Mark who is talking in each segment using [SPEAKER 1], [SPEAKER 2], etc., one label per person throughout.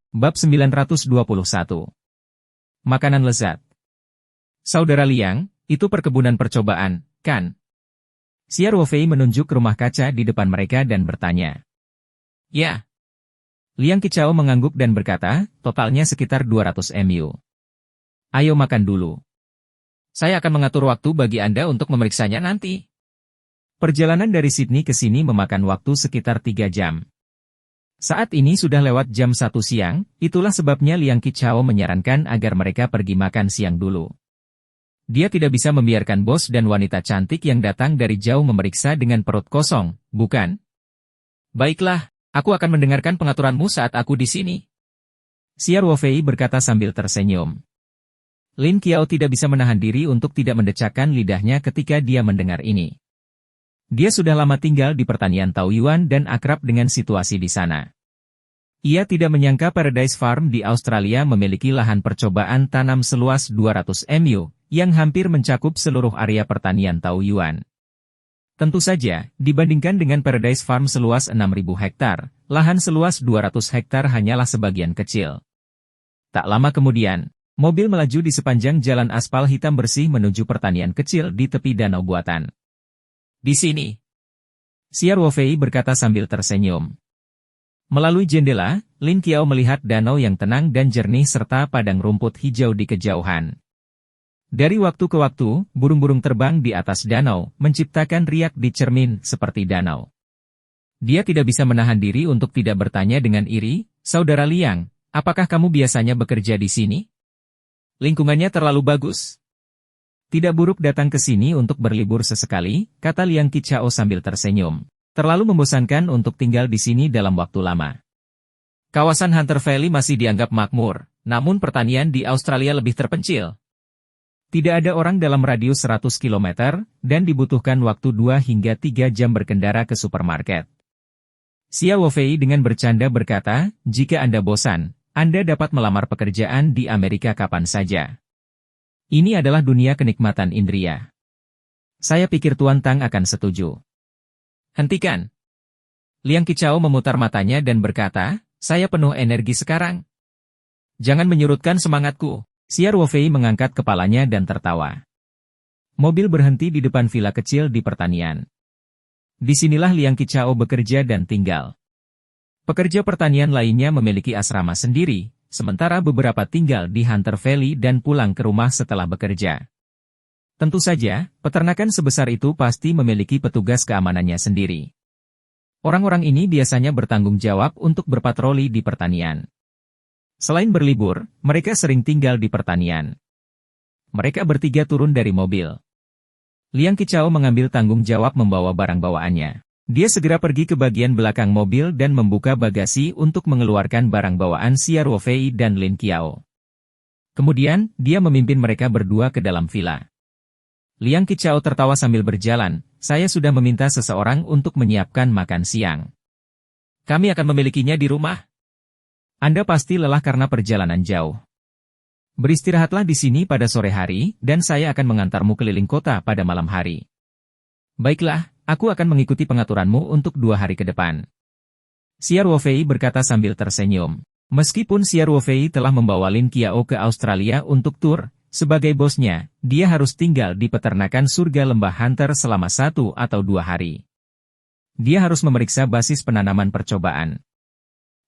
[SPEAKER 1] Bab 921. Makanan lezat. Saudara Liang, itu perkebunan percobaan, kan? Xia Ruofei menunjuk rumah kaca di depan mereka dan bertanya. Ya. Liang Qichao mengangguk dan berkata, totalnya sekitar 200 MU. Ayo makan dulu. Saya akan mengatur waktu bagi Anda untuk memeriksanya nanti. Perjalanan dari Sydney ke sini memakan waktu sekitar 3 jam. Saat ini sudah lewat jam 1 siang, itulah sebabnya Liang Qichao menyarankan agar mereka pergi makan siang dulu. Dia tidak bisa membiarkan bos dan wanita cantik yang datang dari jauh memeriksa dengan perut kosong, bukan? Baiklah, aku akan mendengarkan pengaturanmu saat aku di sini. Xia Ruofei berkata sambil tersenyum. Lin Qiao tidak bisa menahan diri untuk tidak mendecakkan lidahnya ketika dia mendengar ini. Dia sudah lama tinggal di pertanian Taoyuan dan akrab dengan situasi di sana. Ia tidak menyangka Paradise Farm di Australia memiliki lahan percobaan tanam seluas 200 MU, yang hampir mencakup seluruh area pertanian Taoyuan. Tentu saja, dibandingkan dengan Paradise Farm seluas 6.000 hektar, lahan seluas 200 hektar hanyalah sebagian kecil. Tak lama kemudian, mobil melaju di sepanjang jalan aspal hitam bersih menuju pertanian kecil di tepi danau buatan. Di sini. Xia Ruofei berkata sambil tersenyum. Melalui jendela, Lin Qiao melihat danau yang tenang dan jernih serta padang rumput hijau di kejauhan. Dari waktu ke waktu, burung-burung terbang di atas danau, menciptakan riak di cermin seperti danau. Dia tidak bisa menahan diri untuk tidak bertanya dengan iri, Saudara Liang, apakah kamu biasanya bekerja di sini? Lingkungannya terlalu bagus. Tidak buruk datang ke sini untuk berlibur sesekali, kata Liang Qichao sambil tersenyum. Terlalu membosankan untuk tinggal di sini dalam waktu lama. Kawasan Hunter Valley masih dianggap makmur, namun pertanian di Australia lebih terpencil. Tidak ada orang dalam radius 100 km, dan dibutuhkan waktu 2 hingga 3 jam berkendara ke supermarket. Xia Ruofei dengan bercanda berkata, jika Anda bosan, Anda dapat melamar pekerjaan di Amerika kapan saja. Ini adalah dunia kenikmatan indria. Saya pikir Tuan Tang akan setuju. Hentikan. Liang Qichao memutar matanya dan berkata, saya penuh energi sekarang. Jangan menyurutkan semangatku. Xia Ruofei mengangkat kepalanya dan tertawa. Mobil berhenti di depan villa kecil di pertanian. Disinilah Liang Qichao bekerja dan tinggal. Pekerja pertanian lainnya memiliki asrama sendiri, sementara beberapa tinggal di Hunter Valley dan pulang ke rumah setelah bekerja. Tentu saja, peternakan sebesar itu pasti memiliki petugas keamanannya sendiri. Orang-orang ini biasanya bertanggung jawab untuk berpatroli di pertanian. Selain berlibur, mereka sering tinggal di pertanian. Mereka bertiga turun dari mobil. Liang Qichao mengambil tanggung jawab membawa barang bawaannya. Dia segera pergi ke bagian belakang mobil dan membuka bagasi untuk mengeluarkan barang bawaan Xia Ruofei dan Lin Qiao. Kemudian, dia memimpin mereka berdua ke dalam villa. Liang Qichao tertawa sambil berjalan, saya sudah meminta seseorang untuk menyiapkan makan siang. Kami akan memilikinya di rumah. Anda pasti lelah karena perjalanan jauh. Beristirahatlah di sini pada sore hari, dan saya akan mengantarmu keliling kota pada malam hari. Baiklah, aku akan mengikuti pengaturanmu untuk 2 hari ke depan. Xia Ruofei berkata sambil tersenyum. Meskipun Xia Ruofei telah membawa Lin Qiao ke Australia untuk tur, sebagai bosnya, dia harus tinggal di peternakan surga lembah Hunter selama 1 atau 2 hari. Dia harus memeriksa basis penanaman percobaan.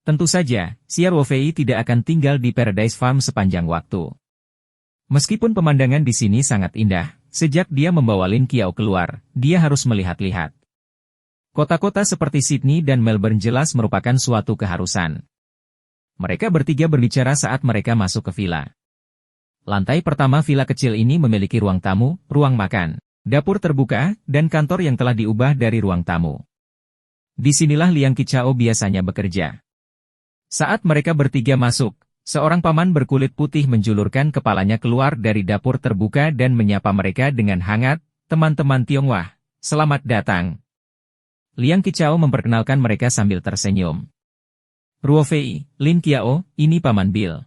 [SPEAKER 1] Tentu saja, Xia Ruofei tidak akan tinggal di Paradise Farm sepanjang waktu. Meskipun pemandangan di sini sangat indah, sejak dia membawa Lin Qiao keluar, dia harus melihat-lihat. Kota-kota seperti Sydney dan Melbourne jelas merupakan suatu keharusan. Mereka bertiga berbicara saat mereka masuk ke villa. Lantai pertama villa kecil ini memiliki ruang tamu, ruang makan, dapur terbuka, dan kantor yang telah diubah dari ruang tamu. Disinilah Liang Qichao biasanya bekerja. Saat mereka bertiga masuk, seorang paman berkulit putih menjulurkan kepalanya keluar dari dapur terbuka dan menyapa mereka dengan hangat, teman-teman Tionghoa, selamat datang. Liang Qichao memperkenalkan mereka sambil tersenyum. Ruofei, Lin Qiao, ini Paman Bill.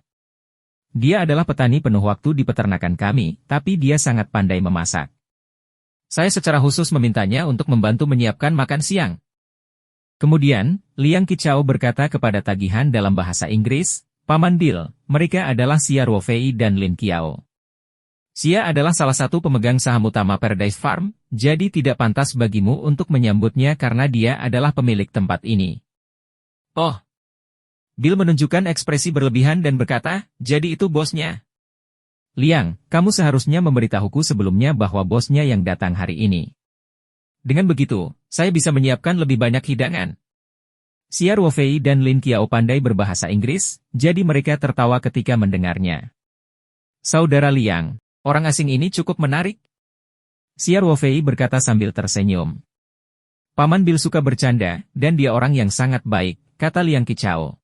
[SPEAKER 1] Dia adalah petani penuh waktu di peternakan kami, tapi dia sangat pandai memasak. Saya secara khusus memintanya untuk membantu menyiapkan makan siang. Kemudian, Liang Qichao berkata kepada tagihan dalam bahasa Inggris, Paman Bill, mereka adalah Xia Ruofei dan Lin Qiao. Xia adalah salah satu pemegang saham utama Paradise Farm, jadi tidak pantas bagimu untuk menyambutnya karena dia adalah pemilik tempat ini. Oh. Bill menunjukkan ekspresi berlebihan dan berkata, jadi itu bosnya. Liang, kamu seharusnya memberitahuku sebelumnya bahwa bosnya yang datang hari ini. Dengan begitu, saya bisa menyiapkan lebih banyak hidangan. Xia Ruofei dan Lin Qiao pandai berbahasa Inggris, jadi mereka tertawa ketika mendengarnya. Saudara Liang, orang asing ini cukup menarik. Xia Ruofei berkata sambil tersenyum. Paman Bill suka bercanda, dan dia orang yang sangat baik, kata Liang Qiao.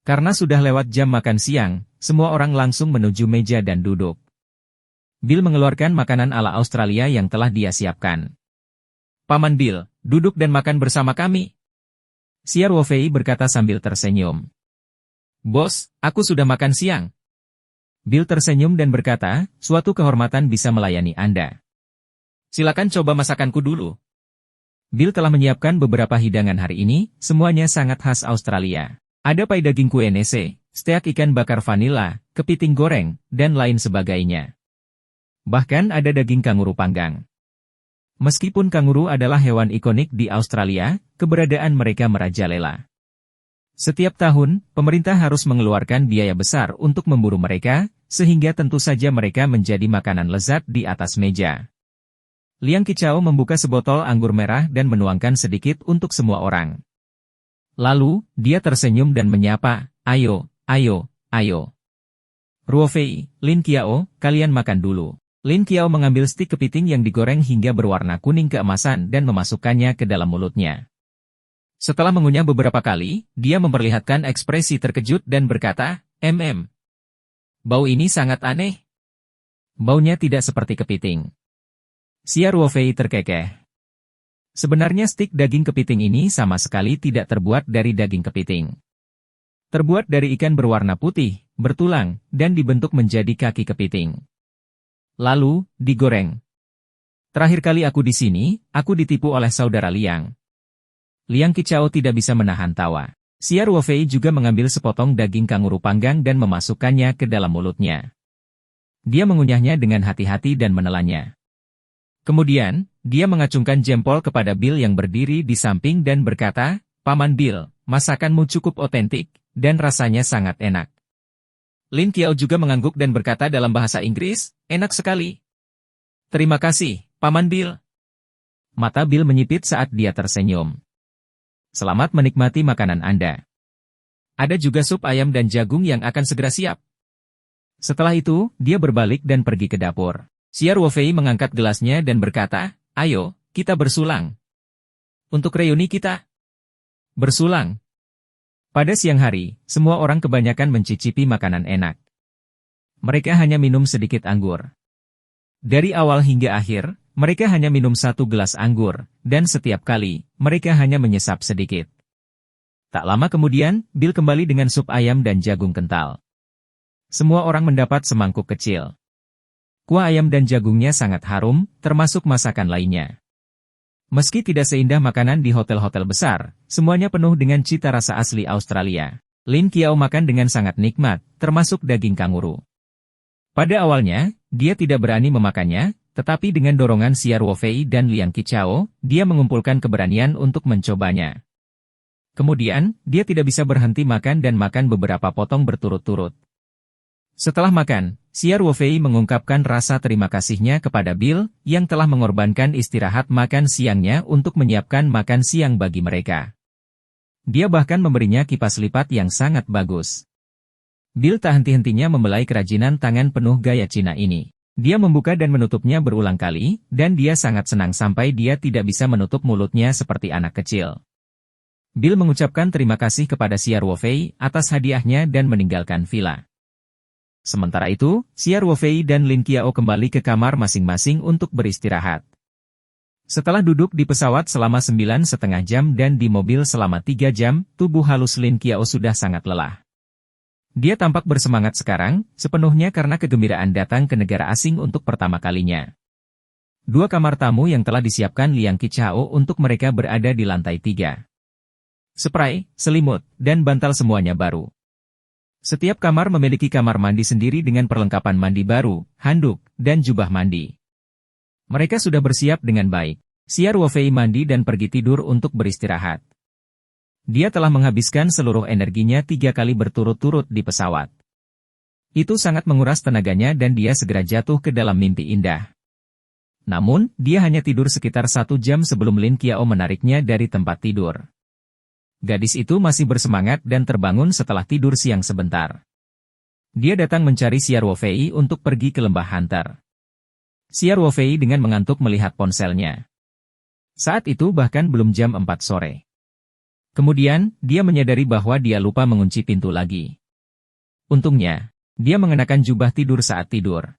[SPEAKER 1] Karena sudah lewat jam makan siang, semua orang langsung menuju meja dan duduk. Bill mengeluarkan makanan ala Australia yang telah dia siapkan. Paman Bill, duduk dan makan bersama kami. Xia Ruofei berkata sambil tersenyum. Bos, aku sudah makan siang. Bill tersenyum dan berkata, suatu kehormatan bisa melayani Anda. Silakan coba masakanku dulu. Bill telah menyiapkan beberapa hidangan hari ini, semuanya sangat khas Australia. Ada pai daging kue nese, steak ikan bakar vanila, kepiting goreng, dan lain sebagainya. Bahkan ada daging kanguru panggang. Meskipun kanguru adalah hewan ikonik di Australia, keberadaan mereka merajalela. Setiap tahun, pemerintah harus mengeluarkan biaya besar untuk memburu mereka, sehingga tentu saja mereka menjadi makanan lezat di atas meja. Liang Qiao membuka sebotol anggur merah dan menuangkan sedikit untuk semua orang. Lalu, dia tersenyum dan menyapa, ayo, ayo, ayo. Ruofei, Lin Qiao, kalian makan dulu. Lin Qiao mengambil stik kepiting yang digoreng hingga berwarna kuning keemasan dan memasukkannya ke dalam mulutnya. Setelah mengunyah beberapa kali, dia memperlihatkan ekspresi terkejut dan berkata, Bau ini sangat aneh. Baunya tidak seperti kepiting. Xia Ruofei terkekeh. Sebenarnya stik daging kepiting ini sama sekali tidak terbuat dari daging kepiting. Terbuat dari ikan berwarna putih, bertulang, dan dibentuk menjadi kaki kepiting. Lalu, digoreng. Terakhir kali aku di sini, aku ditipu oleh saudara Liang. Liang Qiao tidak bisa menahan tawa. Xia Ruofei juga mengambil sepotong daging kanguru panggang dan memasukkannya ke dalam mulutnya. Dia mengunyahnya dengan hati-hati dan menelannya. Kemudian, dia mengacungkan jempol kepada Bill yang berdiri di samping dan berkata, Paman Bill, masakanmu cukup otentik, dan rasanya sangat enak. Lin Qiao juga mengangguk dan berkata dalam bahasa Inggris, enak sekali. Terima kasih, Paman Bill. Mata Bill menyipit saat dia tersenyum. Selamat menikmati makanan Anda. Ada juga sup ayam dan jagung yang akan segera siap. Setelah itu, dia berbalik dan pergi ke dapur. Xia Ruofei mengangkat gelasnya dan berkata, ayo, kita bersulang. Untuk reuni kita. Bersulang. Pada siang hari, semua orang kebanyakan mencicipi makanan enak. Mereka hanya minum sedikit anggur. Dari awal hingga akhir, mereka hanya minum 1 gelas anggur, dan setiap kali, mereka hanya menyesap sedikit. Tak lama kemudian, Bill kembali dengan sup ayam dan jagung kental. Semua orang mendapat semangkuk kecil. Kuah ayam dan jagungnya sangat harum, termasuk masakan lainnya. Meski tidak seindah makanan di hotel-hotel besar, semuanya penuh dengan cita rasa asli Australia. Lin Qiao makan dengan sangat nikmat, termasuk daging kanguru. Pada awalnya, dia tidak berani memakannya, tetapi dengan dorongan Xia Ruofei dan Liang Qiao, dia mengumpulkan keberanian untuk mencobanya. Kemudian, dia tidak bisa berhenti makan dan makan beberapa potong berturut-turut. Setelah makan, Xia Ruofei mengungkapkan rasa terima kasihnya kepada Bill, yang telah mengorbankan istirahat makan siangnya untuk menyiapkan makan siang bagi mereka. Dia bahkan memberinya kipas lipat yang sangat bagus. Bill tak henti-hentinya membelai kerajinan tangan penuh gaya Cina ini. Dia membuka dan menutupnya berulang kali, dan dia sangat senang sampai dia tidak bisa menutup mulutnya seperti anak kecil. Bill mengucapkan terima kasih kepada Xia Ruofei atas hadiahnya dan meninggalkan villa. Sementara itu, Xia Ruofei dan Lin Qiao kembali ke kamar masing-masing untuk beristirahat. Setelah duduk di pesawat selama 9,5 jam dan di mobil selama 3 jam, tubuh halus Lin Qiao sudah sangat lelah. Dia tampak bersemangat sekarang, sepenuhnya karena kegembiraan datang ke negara asing untuk pertama kalinya. 2 kamar tamu yang telah disiapkan Liang Qiao untuk mereka berada di lantai 3. Spray, selimut, dan bantal semuanya baru. Setiap kamar memiliki kamar mandi sendiri dengan perlengkapan mandi baru, handuk, dan jubah mandi. Mereka sudah bersiap dengan baik. Xia Ruofei mandi dan pergi tidur untuk beristirahat. Dia telah menghabiskan seluruh energinya 3 kali berturut-turut di pesawat. Itu sangat menguras tenaganya dan dia segera jatuh ke dalam mimpi indah. Namun, dia hanya tidur sekitar 1 jam sebelum Lin Qiao menariknya dari tempat tidur. Gadis itu masih bersemangat dan terbangun setelah tidur siang sebentar. Dia datang mencari Xia Ruofei untuk pergi ke lembah Hunter. Xia Ruofei dengan mengantuk melihat ponselnya. Saat itu bahkan belum jam 4 sore. Kemudian, dia menyadari bahwa dia lupa mengunci pintu lagi. Untungnya, dia mengenakan jubah tidur saat tidur.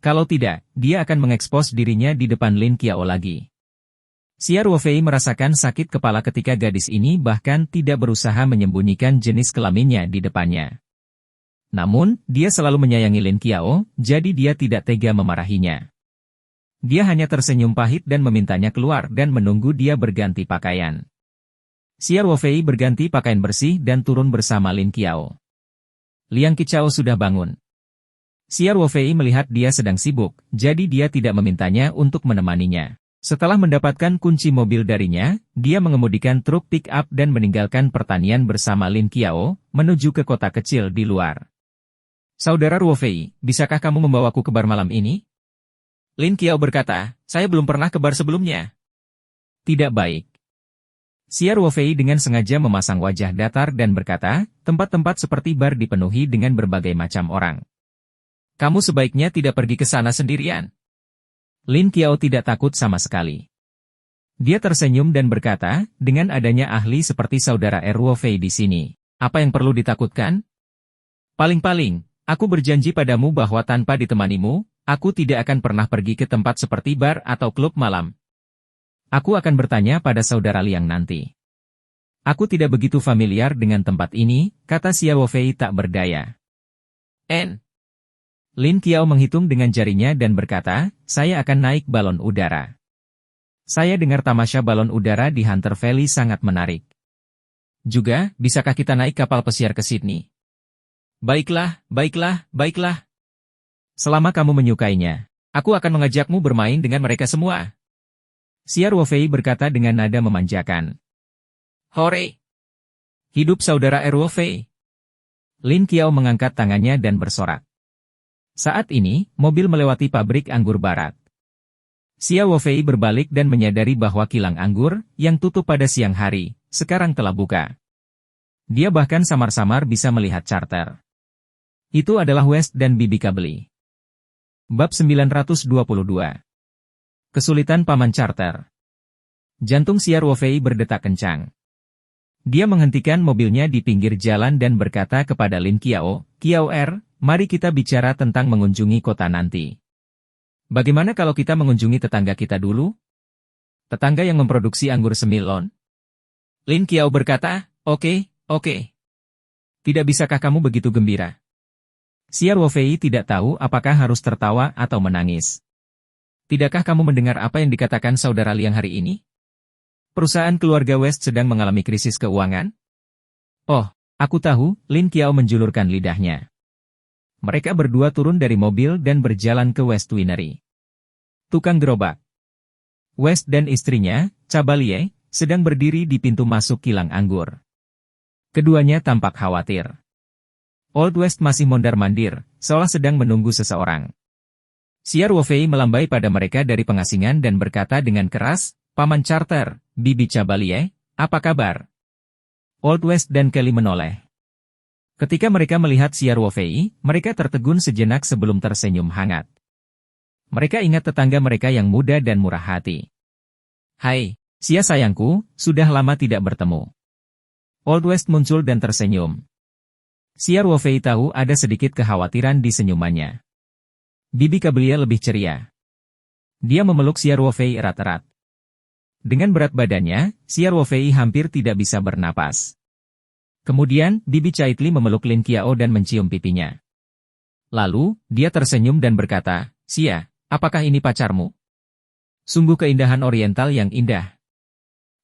[SPEAKER 1] Kalau tidak, dia akan mengekspos dirinya di depan Lin Qiao lagi. Xia Ruofei merasakan sakit kepala ketika gadis ini bahkan tidak berusaha menyembunyikan jenis kelaminnya di depannya. Namun, dia selalu menyayangi Lin Qiao, jadi dia tidak tega memarahinya. Dia hanya tersenyum pahit dan memintanya keluar dan menunggu dia berganti pakaian. Xia Ruofei berganti pakaian bersih dan turun bersama Lin Qiao. Liang Qiao sudah bangun. Xia Ruofei melihat dia sedang sibuk, jadi dia tidak memintanya untuk menemaninya. Setelah mendapatkan kunci mobil darinya, dia mengemudikan truk pick-up dan meninggalkan pertanian bersama Lin Qiao, menuju ke kota kecil di luar. Saudara Ruofei, bisakah kamu membawaku ke bar malam ini? Lin Qiao berkata, saya belum pernah ke bar sebelumnya. Tidak baik. Xia Ruofei dengan sengaja memasang wajah datar dan berkata, tempat-tempat seperti bar dipenuhi dengan berbagai macam orang. Kamu sebaiknya tidak pergi ke sana sendirian. Lin Qiao tidak takut sama sekali. Dia tersenyum dan berkata, dengan adanya ahli seperti saudara Ruofei di sini, apa yang perlu ditakutkan? Paling-paling, aku berjanji padamu bahwa tanpa ditemanimu, aku tidak akan pernah pergi ke tempat seperti bar atau klub malam. Aku akan bertanya pada saudara Liang nanti. Aku tidak begitu familiar dengan tempat ini, kata Xia Ruofei tak berdaya. Lin Qiao menghitung dengan jarinya dan berkata, saya akan naik balon udara. Saya dengar tamasya balon udara di Hunter Valley sangat menarik. Juga, bisakah kita naik kapal pesiar ke Sydney? Baiklah, baiklah, baiklah. Selama kamu menyukainya, aku akan mengajakmu bermain dengan mereka semua. Xia Ruofei berkata dengan nada memanjakan. Hore! Hidup saudara Ruofei! Lin Qiao mengangkat tangannya dan bersorak. Saat ini, mobil melewati pabrik anggur barat. Xia Ruofei berbalik dan menyadari bahwa kilang anggur, yang tutup pada siang hari, sekarang telah buka. Dia bahkan samar-samar bisa melihat charter. Itu adalah West dan Bibi Kabeli. Bab 922. Kesulitan Paman Charter. Jantung Xia Ruofei berdetak kencang. Dia menghentikan mobilnya di pinggir jalan dan berkata kepada Lin Qiao, Qiao mari kita bicara tentang mengunjungi kota nanti. Bagaimana kalau kita mengunjungi tetangga kita dulu? Tetangga yang memproduksi anggur semilon? Lin Qiao berkata, oke. Tidak bisakah kamu begitu gembira? Xia Ruofei tidak tahu apakah harus tertawa atau menangis. Tidakkah kamu mendengar apa yang dikatakan saudara Liang hari ini? Perusahaan keluarga West sedang mengalami krisis keuangan? Oh, aku tahu, Lin Qiao menjulurkan lidahnya. Mereka berdua turun dari mobil dan berjalan ke West Winery. Tukang gerobak. West dan istrinya, Cabalie, sedang berdiri di pintu masuk kilang anggur. Keduanya tampak khawatir. Old West masih mondar-mandir, seolah sedang menunggu seseorang. Xia Ruofei melambai pada mereka dari pengasingan dan berkata dengan keras, Paman Charter, Bibi Cabalie, apa kabar? Old West dan Kelly menoleh. Ketika mereka melihat Xia Ruofei, mereka tertegun sejenak sebelum tersenyum hangat. Mereka ingat tetangga mereka yang muda dan murah hati. Hai, Xia sayangku, sudah lama tidak bertemu. Old West muncul dan tersenyum. Xia Ruofei tahu ada sedikit kekhawatiran di senyumannya. Bibi Kabeli lebih ceria. Dia memeluk Xia Ruofei erat-erat. Dengan berat badannya, Xia Ruofei hampir tidak bisa bernapas. Kemudian, Bibi Caitli memeluk Lin Qiao dan mencium pipinya. Lalu, dia tersenyum dan berkata, Xia, apakah ini pacarmu? Sungguh keindahan oriental yang indah.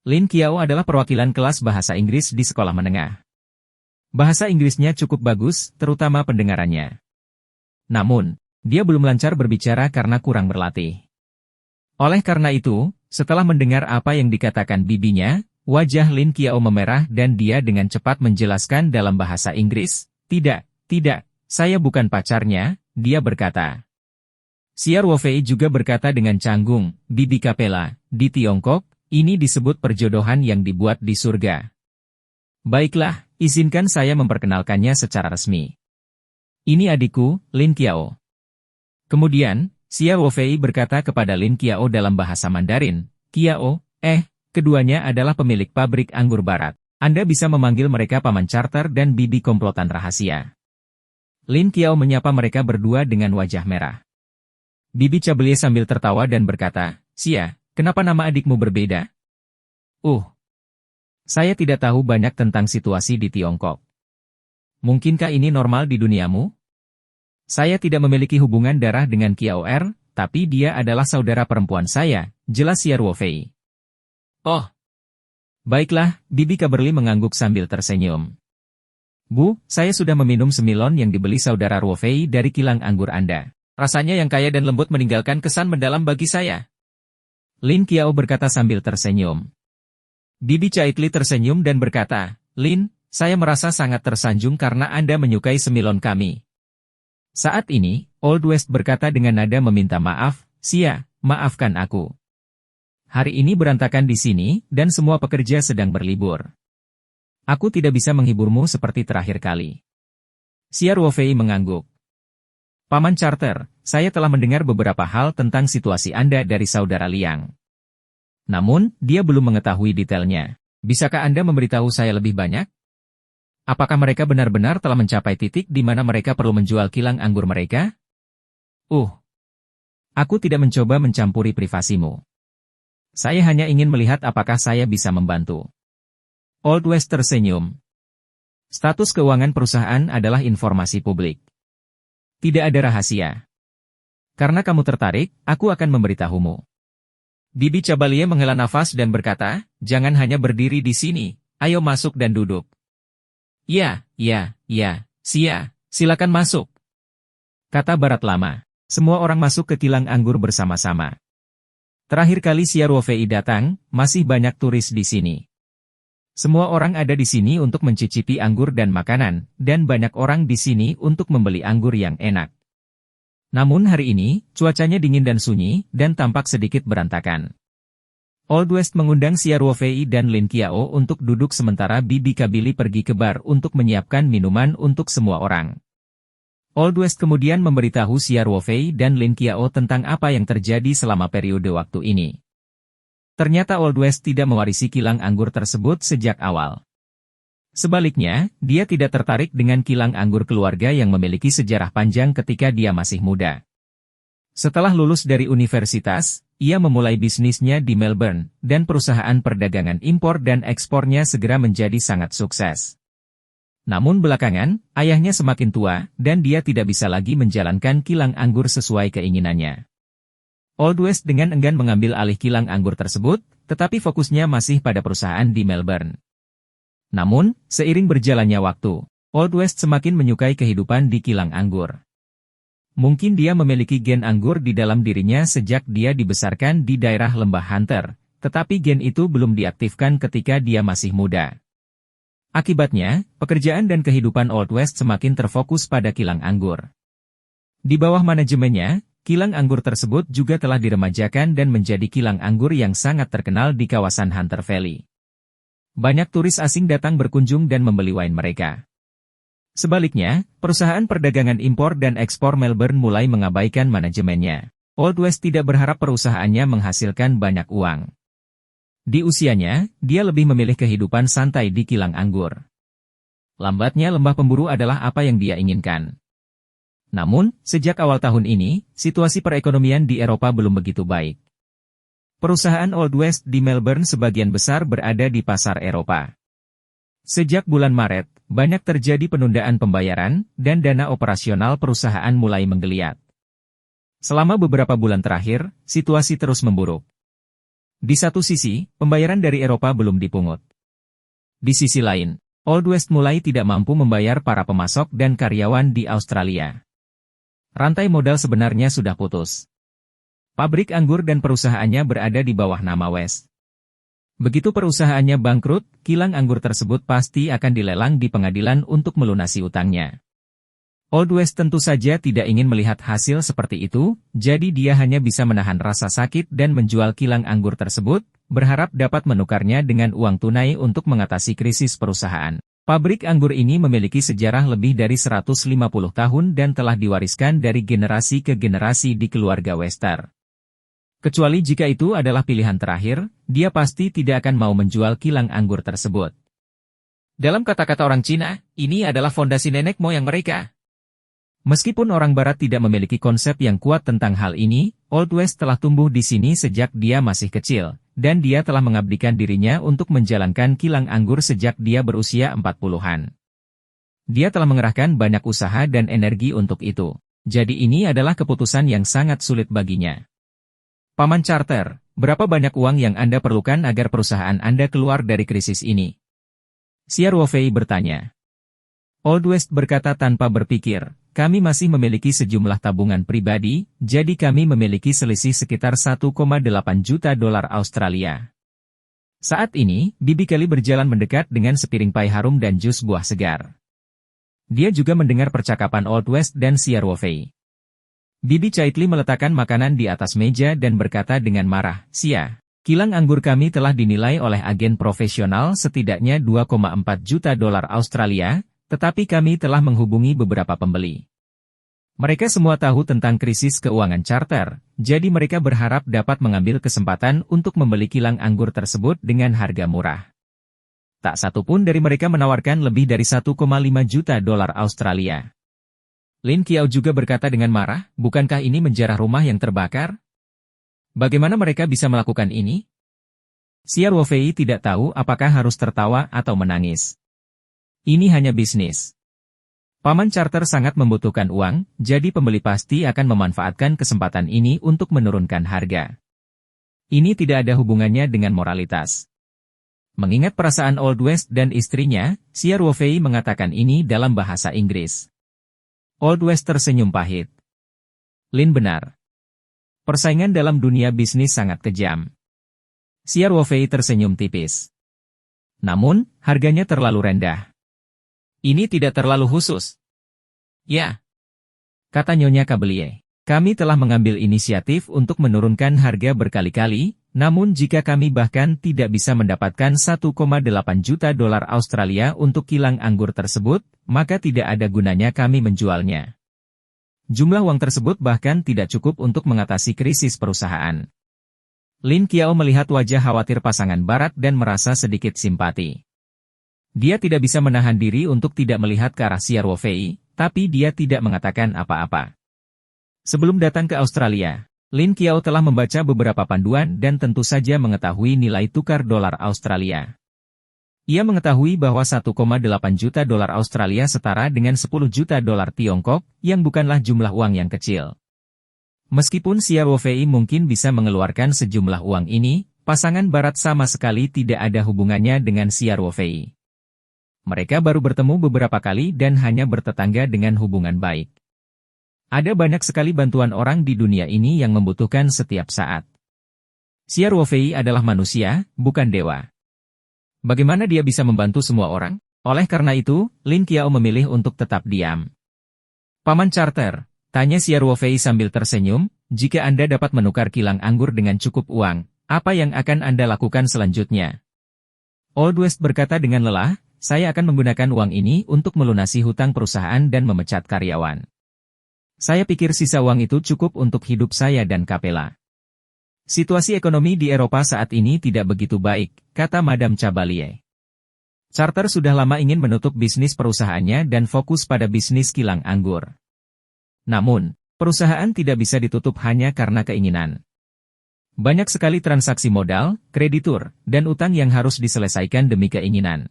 [SPEAKER 1] Lin Qiao adalah perwakilan kelas bahasa Inggris di sekolah menengah. Bahasa Inggrisnya cukup bagus, terutama pendengarannya. Namun, dia belum lancar berbicara karena kurang berlatih. Oleh karena itu, setelah mendengar apa yang dikatakan bibinya, wajah Lin Qiao memerah dan dia dengan cepat menjelaskan dalam bahasa Inggris, "Tidak, tidak, saya bukan pacarnya," dia berkata. Xia Ruofei juga berkata dengan canggung, "Bibi Capella, di Tiongkok, ini disebut perjodohan yang dibuat di surga." Baiklah, izinkan saya memperkenalkannya secara resmi. Ini adikku, Lin Qiao. Kemudian, Xia Ruofei berkata kepada Lin Qiao dalam bahasa Mandarin, "Qiao, keduanya adalah pemilik pabrik anggur barat. Anda bisa memanggil mereka paman charter dan bibi komplotan rahasia." Lin Qiao menyapa mereka berdua dengan wajah merah. Bibi Cabelie sambil tertawa dan berkata, "Xia, kenapa nama adikmu berbeda?" Saya tidak tahu banyak tentang situasi di Tiongkok. Mungkinkah ini normal di duniamu? Saya tidak memiliki hubungan darah dengan Qiao Er, tapi dia adalah saudara perempuan saya, jelas Xia Ruofei. Oh. Baiklah, Bibi Cabelie mengangguk sambil tersenyum. "Bu, saya sudah meminum semilon yang dibeli saudara Ruofei dari kilang anggur Anda. Rasanya yang kaya dan lembut meninggalkan kesan mendalam bagi saya." Lin Qiao berkata sambil tersenyum. Bibi Caitli tersenyum dan berkata, "Lin, saya merasa sangat tersanjung karena Anda menyukai semilon kami." Saat ini, Old West berkata dengan nada meminta maaf, "Xia, maafkan aku. Hari ini berantakan di sini, dan semua pekerja sedang berlibur. Aku tidak bisa menghiburmu seperti terakhir kali." Xia Ruofei mengangguk. "Paman Charter, saya telah mendengar beberapa hal tentang situasi Anda dari saudara Liang. Namun, dia belum mengetahui detailnya. Bisakah Anda memberitahu saya lebih banyak? Apakah mereka benar-benar telah mencapai titik di mana mereka perlu menjual kilang anggur mereka?" Aku tidak mencoba mencampuri privasimu. Saya hanya ingin melihat apakah saya bisa membantu." Old West tersenyum. "Status keuangan perusahaan adalah informasi publik. Tidak ada rahasia. Karena kamu tertarik, aku akan memberitahumu." Bibi Cabelie menghela nafas dan berkata, "Jangan hanya berdiri di sini, ayo masuk dan duduk." Ya, Xia, silakan masuk," kata Barat Lama. Semua orang masuk ke kilang anggur bersama-sama. Terakhir kali Xia Ruofei datang, masih banyak turis di sini. Semua orang ada di sini untuk mencicipi anggur dan makanan, dan banyak orang di sini untuk membeli anggur yang enak. Namun hari ini, cuacanya dingin dan sunyi, dan tampak sedikit berantakan. Old West mengundang Xia Ruofei dan Lin Qiao untuk duduk sementara Bibi Cabelie pergi ke bar untuk menyiapkan minuman untuk semua orang. Old West kemudian memberitahu Xia Ruofei dan Lin Qiao tentang apa yang terjadi selama periode waktu ini. Ternyata Old West tidak mewarisi kilang anggur tersebut sejak awal. Sebaliknya, dia tidak tertarik dengan kilang anggur keluarga yang memiliki sejarah panjang ketika dia masih muda. Setelah lulus dari universitas, ia memulai bisnisnya di Melbourne, dan perusahaan perdagangan impor dan ekspornya segera menjadi sangat sukses. Namun belakangan, ayahnya semakin tua, dan dia tidak bisa lagi menjalankan kilang anggur sesuai keinginannya. Old West dengan enggan mengambil alih kilang anggur tersebut, tetapi fokusnya masih pada perusahaan di Melbourne. Namun, seiring berjalannya waktu, Old West semakin menyukai kehidupan di kilang anggur. Mungkin dia memiliki gen anggur di dalam dirinya sejak dia dibesarkan di daerah lembah Hunter, tetapi gen itu belum diaktifkan ketika dia masih muda. Akibatnya, pekerjaan dan kehidupan Old West semakin terfokus pada kilang anggur. Di bawah manajemennya, kilang anggur tersebut juga telah diremajakan dan menjadi kilang anggur yang sangat terkenal di kawasan Hunter Valley. Banyak turis asing datang berkunjung dan membeli wine mereka. Sebaliknya, perusahaan perdagangan impor dan ekspor Melbourne mulai mengabaikan manajemennya. Old West tidak berharap perusahaannya menghasilkan banyak uang. Di usianya, dia lebih memilih kehidupan santai di kilang anggur. Lambatnya lembah pemburu adalah apa yang dia inginkan. Namun, sejak awal tahun ini, situasi perekonomian di Eropa belum begitu baik. Perusahaan Old West di Melbourne sebagian besar berada di pasar Eropa. Sejak bulan Maret, banyak terjadi penundaan pembayaran, dan dana operasional perusahaan mulai menggeliat. Selama beberapa bulan terakhir, situasi terus memburuk. Di satu sisi, pembayaran dari Eropa belum dipungut. Di sisi lain, Old West mulai tidak mampu membayar para pemasok dan karyawan di Australia. Rantai modal sebenarnya sudah putus. Pabrik anggur dan perusahaannya berada di bawah nama West. Begitu perusahaannya bangkrut, kilang anggur tersebut pasti akan dilelang di pengadilan untuk melunasi utangnya. Old West tentu saja tidak ingin melihat hasil seperti itu, jadi dia hanya bisa menahan rasa sakit dan menjual kilang anggur tersebut, berharap dapat menukarnya dengan uang tunai untuk mengatasi krisis perusahaan. Pabrik anggur ini memiliki sejarah lebih dari 150 tahun dan telah diwariskan dari generasi ke generasi di keluarga Wester. Kecuali jika itu adalah pilihan terakhir, dia pasti tidak akan mau menjual kilang anggur tersebut. Dalam kata-kata orang Cina, ini adalah fondasi nenek moyang mereka. Meskipun orang Barat tidak memiliki konsep yang kuat tentang hal ini, Old West telah tumbuh di sini sejak dia masih kecil, dan dia telah mengabdikan dirinya untuk menjalankan kilang anggur sejak dia berusia 40-an. Dia telah mengerahkan banyak usaha dan energi untuk itu. Jadi ini adalah keputusan yang sangat sulit baginya. Paman Carter, berapa banyak uang yang Anda perlukan agar perusahaan Anda keluar dari krisis ini? Siar Wofei bertanya. Old West berkata tanpa berpikir, kami masih memiliki sejumlah tabungan pribadi, jadi kami memiliki selisih sekitar 1,8 juta dolar Australia. Saat ini, Bibi Kelly berjalan mendekat dengan sepiring pai harum dan jus buah segar. Dia juga mendengar percakapan Old West dan Siar Wofei. Bibi Chaitley meletakkan makanan di atas meja dan berkata dengan marah, Sia, kilang anggur kami telah dinilai oleh agen profesional setidaknya 2,4 juta dolar Australia, tetapi kami telah menghubungi beberapa pembeli. Mereka semua tahu tentang krisis keuangan Charter, jadi mereka berharap dapat mengambil kesempatan untuk membeli kilang anggur tersebut dengan harga murah. Tak satu pun dari mereka menawarkan lebih dari 1,5 juta dolar Australia. Lin Qiao juga berkata dengan marah, bukankah ini menjarah rumah yang terbakar? Bagaimana mereka bisa melakukan ini? Siar Wofei tidak tahu apakah harus tertawa atau menangis. Ini hanya bisnis. Paman Charter sangat membutuhkan uang, jadi pembeli pasti akan memanfaatkan kesempatan ini untuk menurunkan harga. Ini tidak ada hubungannya dengan moralitas. Mengingat perasaan Old West dan istrinya, Siar Wofei mengatakan ini dalam bahasa Inggris. Old West tersenyum pahit. Lin benar. Persaingan dalam dunia bisnis sangat kejam. Siar Wofei tersenyum tipis. Namun, harganya terlalu rendah. Ini tidak terlalu khusus. Ya, kata Nyonya Kabelie. Kami telah mengambil inisiatif untuk menurunkan harga berkali-kali, namun jika kami bahkan tidak bisa mendapatkan 1,8 juta dolar Australia untuk kilang anggur tersebut, maka tidak ada gunanya kami menjualnya. Jumlah uang tersebut bahkan tidak cukup untuk mengatasi krisis perusahaan. Lin Qiao melihat wajah khawatir pasangan Barat dan merasa sedikit simpati. Dia tidak bisa menahan diri untuk tidak melihat ke arah Siar Wofei, tapi dia tidak mengatakan apa-apa. Sebelum datang ke Australia, Lin Qiao telah membaca beberapa panduan dan tentu saja mengetahui nilai tukar dolar Australia. Ia mengetahui bahwa 1,8 juta dolar Australia setara dengan 10 juta dolar Tiongkok, yang bukanlah jumlah uang yang kecil. Meskipun Siar Wofei mungkin bisa mengeluarkan sejumlah uang ini, pasangan Barat sama sekali tidak ada hubungannya dengan Siar Wofei. Mereka baru bertemu beberapa kali dan hanya bertetangga dengan hubungan baik. Ada banyak sekali bantuan orang di dunia ini yang membutuhkan setiap saat. Siar Wofei adalah manusia, bukan dewa. Bagaimana dia bisa membantu semua orang? Oleh karena itu, Lin Qiao memilih untuk tetap diam. Paman Charter, tanya Siar Wofei sambil tersenyum, jika Anda dapat menukar kilang anggur dengan cukup uang, apa yang akan Anda lakukan selanjutnya? Old West berkata dengan lelah, saya akan menggunakan uang ini untuk melunasi hutang perusahaan dan memecat karyawan. Saya pikir sisa uang itu cukup untuk hidup saya dan Capella. Situasi ekonomi di Eropa saat ini tidak begitu baik, kata Madame Cabalie. Charter sudah lama ingin menutup bisnis perusahaannya dan fokus pada bisnis kilang anggur. Namun, perusahaan tidak bisa ditutup hanya karena keinginan. Banyak sekali transaksi modal, kreditur, dan utang yang harus diselesaikan demi keinginan.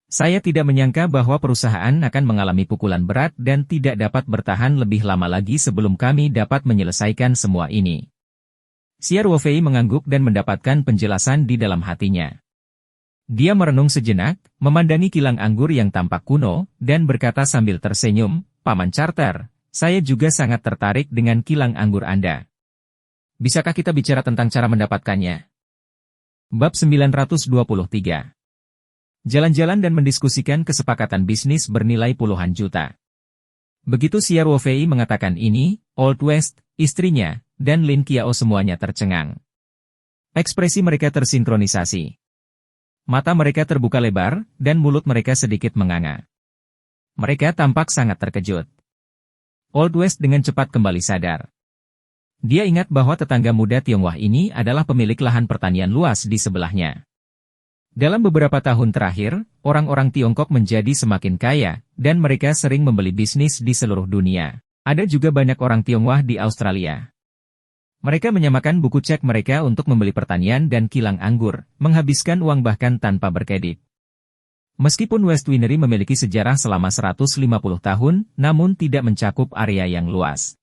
[SPEAKER 1] Saya tidak menyangka bahwa perusahaan akan mengalami pukulan berat dan tidak dapat bertahan lebih lama lagi sebelum kami dapat menyelesaikan semua ini. Siar Wofei mengangguk dan mendapatkan penjelasan di dalam hatinya. Dia merenung sejenak, memandangi kilang anggur yang tampak kuno, dan berkata sambil tersenyum, "Paman Carter, saya juga sangat tertarik dengan kilang anggur Anda. Bisakah kita bicara tentang cara mendapatkannya?" Bab 923. Jalan-jalan dan mendiskusikan kesepakatan bisnis bernilai puluhan juta. Begitu Xia Ruofei mengatakan ini, Old West, istrinya, dan Lin Qiao semuanya tercengang. Ekspresi mereka tersinkronisasi. Mata mereka terbuka lebar, dan mulut mereka sedikit menganga. Mereka tampak sangat terkejut. Old West dengan cepat kembali sadar. Dia ingat bahwa tetangga muda Tionghoa ini adalah pemilik lahan pertanian luas di sebelahnya. Dalam beberapa tahun terakhir, orang-orang Tiongkok menjadi semakin kaya, dan mereka sering membeli bisnis di seluruh dunia. Ada juga banyak orang Tionghoa di Australia. Mereka menyamakan buku cek mereka untuk membeli pertanian dan kilang anggur, menghabiskan uang bahkan tanpa berkredit. Meskipun West Winery memiliki sejarah selama 150 tahun, namun tidak mencakup area yang luas.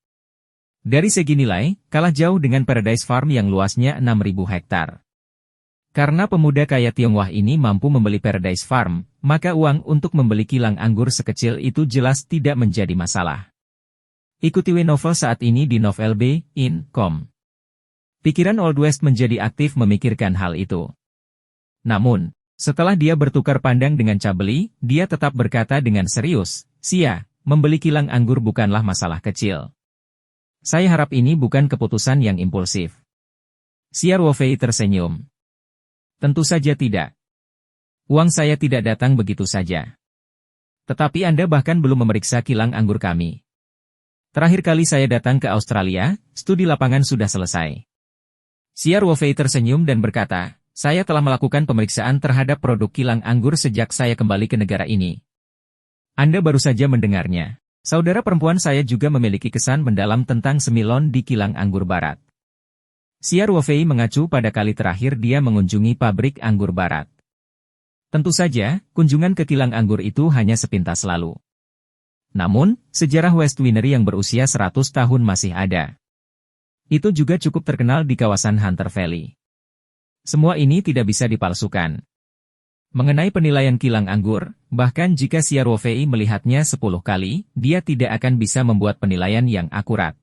[SPEAKER 1] Dari segi nilai, kalah jauh dengan Paradise Farm yang luasnya 6.000 hektar. Karena pemuda kaya Tionghoa ini mampu membeli Paradise Farm, maka uang untuk membeli kilang anggur sekecil itu jelas tidak menjadi masalah. Ikuti novel saat ini di novelb.in.com. Pikiran Old West menjadi aktif memikirkan hal itu. Namun, setelah dia bertukar pandang dengan Cabeli, dia tetap berkata dengan serius, "Xia, membeli kilang anggur bukanlah masalah kecil. Saya harap ini bukan keputusan yang impulsif." Xia Ruofei tersenyum. "Tentu saja tidak. Uang saya tidak datang begitu saja. Tetapi Anda bahkan belum memeriksa kilang anggur kami. Terakhir kali saya datang ke Australia, studi lapangan sudah selesai." Xia Ruofei tersenyum dan berkata, "Saya telah melakukan pemeriksaan terhadap produk kilang anggur sejak saya kembali ke negara ini. Anda baru saja mendengarnya. Saudara perempuan saya juga memiliki kesan mendalam tentang semilon di kilang anggur barat." Xia Ruofei mengacu pada kali terakhir dia mengunjungi pabrik anggur barat. Tentu saja, kunjungan ke kilang anggur itu hanya sepintas lalu. Namun, sejarah West Winery yang berusia 100 tahun masih ada. Itu juga cukup terkenal di kawasan Hunter Valley. Semua ini tidak bisa dipalsukan. Mengenai penilaian kilang anggur, bahkan jika Xia Ruofei melihatnya 10 kali, dia tidak akan bisa membuat penilaian yang akurat.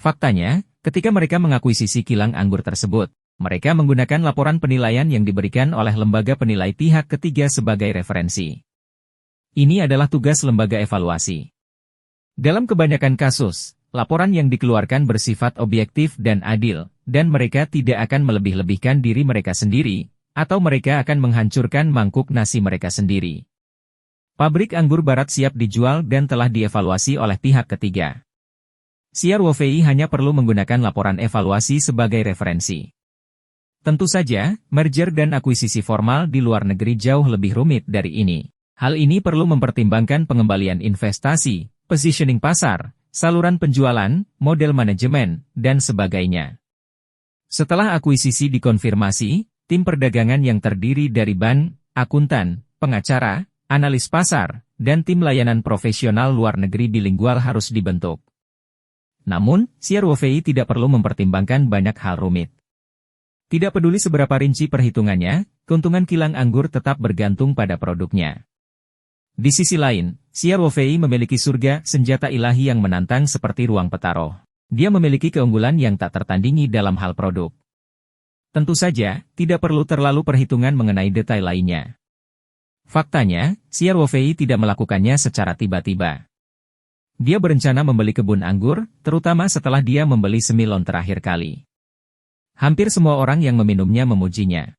[SPEAKER 1] Faktanya, ketika mereka mengakuisisi kilang anggur tersebut, mereka menggunakan laporan penilaian yang diberikan oleh lembaga penilai pihak ketiga sebagai referensi. Ini adalah tugas lembaga evaluasi. Dalam kebanyakan kasus, laporan yang dikeluarkan bersifat objektif dan adil, dan mereka tidak akan melebih-lebihkan diri mereka sendiri, atau mereka akan menghancurkan mangkuk nasi mereka sendiri. Pabrik anggur barat siap dijual dan telah dievaluasi oleh pihak ketiga. Xia Ruofei hanya perlu menggunakan laporan evaluasi sebagai referensi. Tentu saja, merger dan akuisisi formal di luar negeri jauh lebih rumit dari ini. Hal ini perlu mempertimbangkan pengembalian investasi, positioning pasar, saluran penjualan, model manajemen, dan sebagainya. Setelah akuisisi dikonfirmasi, tim perdagangan yang terdiri dari ban, akuntan, pengacara, analis pasar, dan tim layanan profesional luar negeri bilingual harus dibentuk. Namun, Xia Ruofei tidak perlu mempertimbangkan banyak hal rumit. Tidak peduli seberapa rinci perhitungannya, keuntungan kilang anggur tetap bergantung pada produknya. Di sisi lain, Xia Ruofei memiliki surga senjata ilahi yang menantang seperti ruang petaroh. Dia memiliki keunggulan yang tak tertandingi dalam hal produk. Tentu saja, tidak perlu terlalu perhitungan mengenai detail lainnya. Faktanya, Xia Ruofei tidak melakukannya secara tiba-tiba. Dia berencana membeli kebun anggur, terutama setelah dia membeli semilon terakhir kali. Hampir semua orang yang meminumnya memujinya.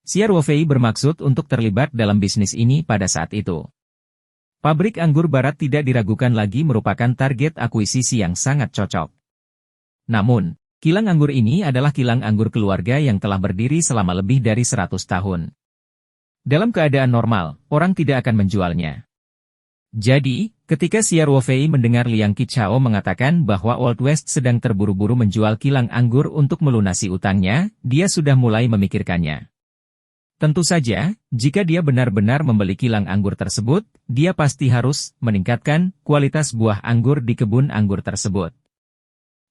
[SPEAKER 1] Xia Ruofei bermaksud untuk terlibat dalam bisnis ini pada saat itu. Pabrik anggur barat tidak diragukan lagi merupakan target akuisisi yang sangat cocok. Namun, kilang anggur ini adalah kilang anggur keluarga yang telah berdiri selama lebih dari 100 tahun. Dalam keadaan normal, orang tidak akan menjualnya. Jadi, ketika Xia Ruofei mendengar Liang Qichao mengatakan bahwa Old West sedang terburu-buru menjual kilang anggur untuk melunasi utangnya, dia sudah mulai memikirkannya. Tentu saja, jika dia benar-benar membeli kilang anggur tersebut, dia pasti harus meningkatkan kualitas buah anggur di kebun anggur tersebut.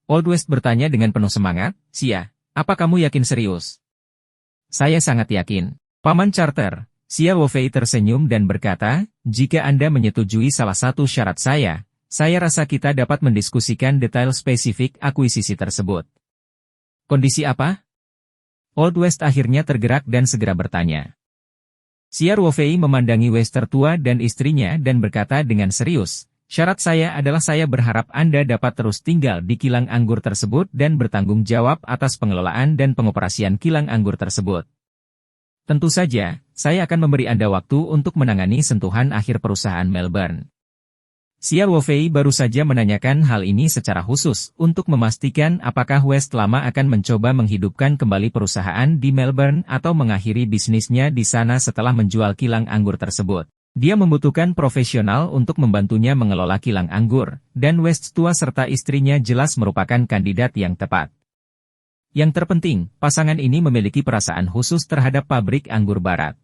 [SPEAKER 1] Old West bertanya dengan penuh semangat, "Xia, apa kamu yakin serius?" "Saya sangat yakin. Paman Carter, Xia Wofei tersenyum dan berkata, jika Anda menyetujui salah satu syarat saya rasa kita dapat mendiskusikan detail spesifik akuisisi tersebut. Kondisi apa? Old West akhirnya tergerak dan segera bertanya. Xia Wofei memandangi West tertua dan istrinya dan berkata dengan serius, syarat saya adalah saya berharap Anda dapat terus tinggal di kilang anggur tersebut dan bertanggung jawab atas pengelolaan dan pengoperasian kilang anggur tersebut. Tentu saja, saya akan memberi Anda waktu untuk menangani sentuhan akhir perusahaan Melbourne. Xia Wofei baru saja menanyakan hal ini secara khusus untuk memastikan apakah West lama akan mencoba menghidupkan kembali perusahaan di Melbourne atau mengakhiri bisnisnya di sana setelah menjual kilang anggur tersebut. Dia membutuhkan profesional untuk membantunya mengelola kilang anggur, dan West tua serta istrinya jelas merupakan kandidat yang tepat. Yang terpenting, pasangan ini memiliki perasaan khusus terhadap pabrik anggur barat.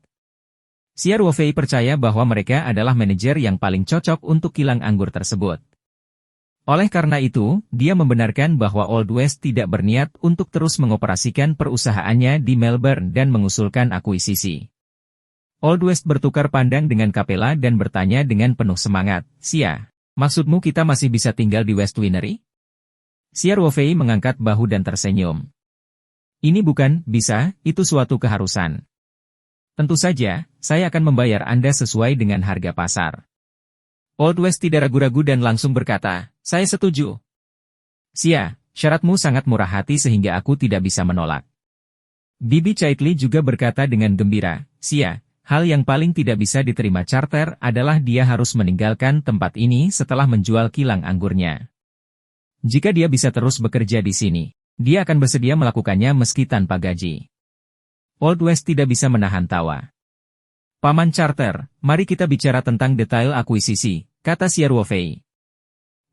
[SPEAKER 1] Xia Wofei percaya bahwa mereka adalah manajer yang paling cocok untuk kilang anggur tersebut. Oleh karena itu, dia membenarkan bahwa Old West tidak berniat untuk terus mengoperasikan perusahaannya di Melbourne dan mengusulkan akuisisi. Old West bertukar pandang dengan Capella dan bertanya dengan penuh semangat, Xia, maksudmu kita masih bisa tinggal di West Winery? Xia Wofei mengangkat bahu dan tersenyum. Ini bukan bisa, itu suatu keharusan. Tentu saja, saya akan membayar Anda sesuai dengan harga pasar. Old West tidak ragu-ragu dan langsung berkata, saya setuju. Xia, syaratmu sangat murah hati sehingga aku tidak bisa menolak. Bibi Chaitley juga berkata dengan gembira, Xia, hal yang paling tidak bisa diterima Carter adalah dia harus meninggalkan tempat ini setelah menjual kilang anggurnya. Jika dia bisa terus bekerja di sini, dia akan bersedia melakukannya meski tanpa gaji. Old West tidak bisa menahan tawa. Paman Carter, mari kita bicara tentang detail akuisisi, kata Xia Wofei.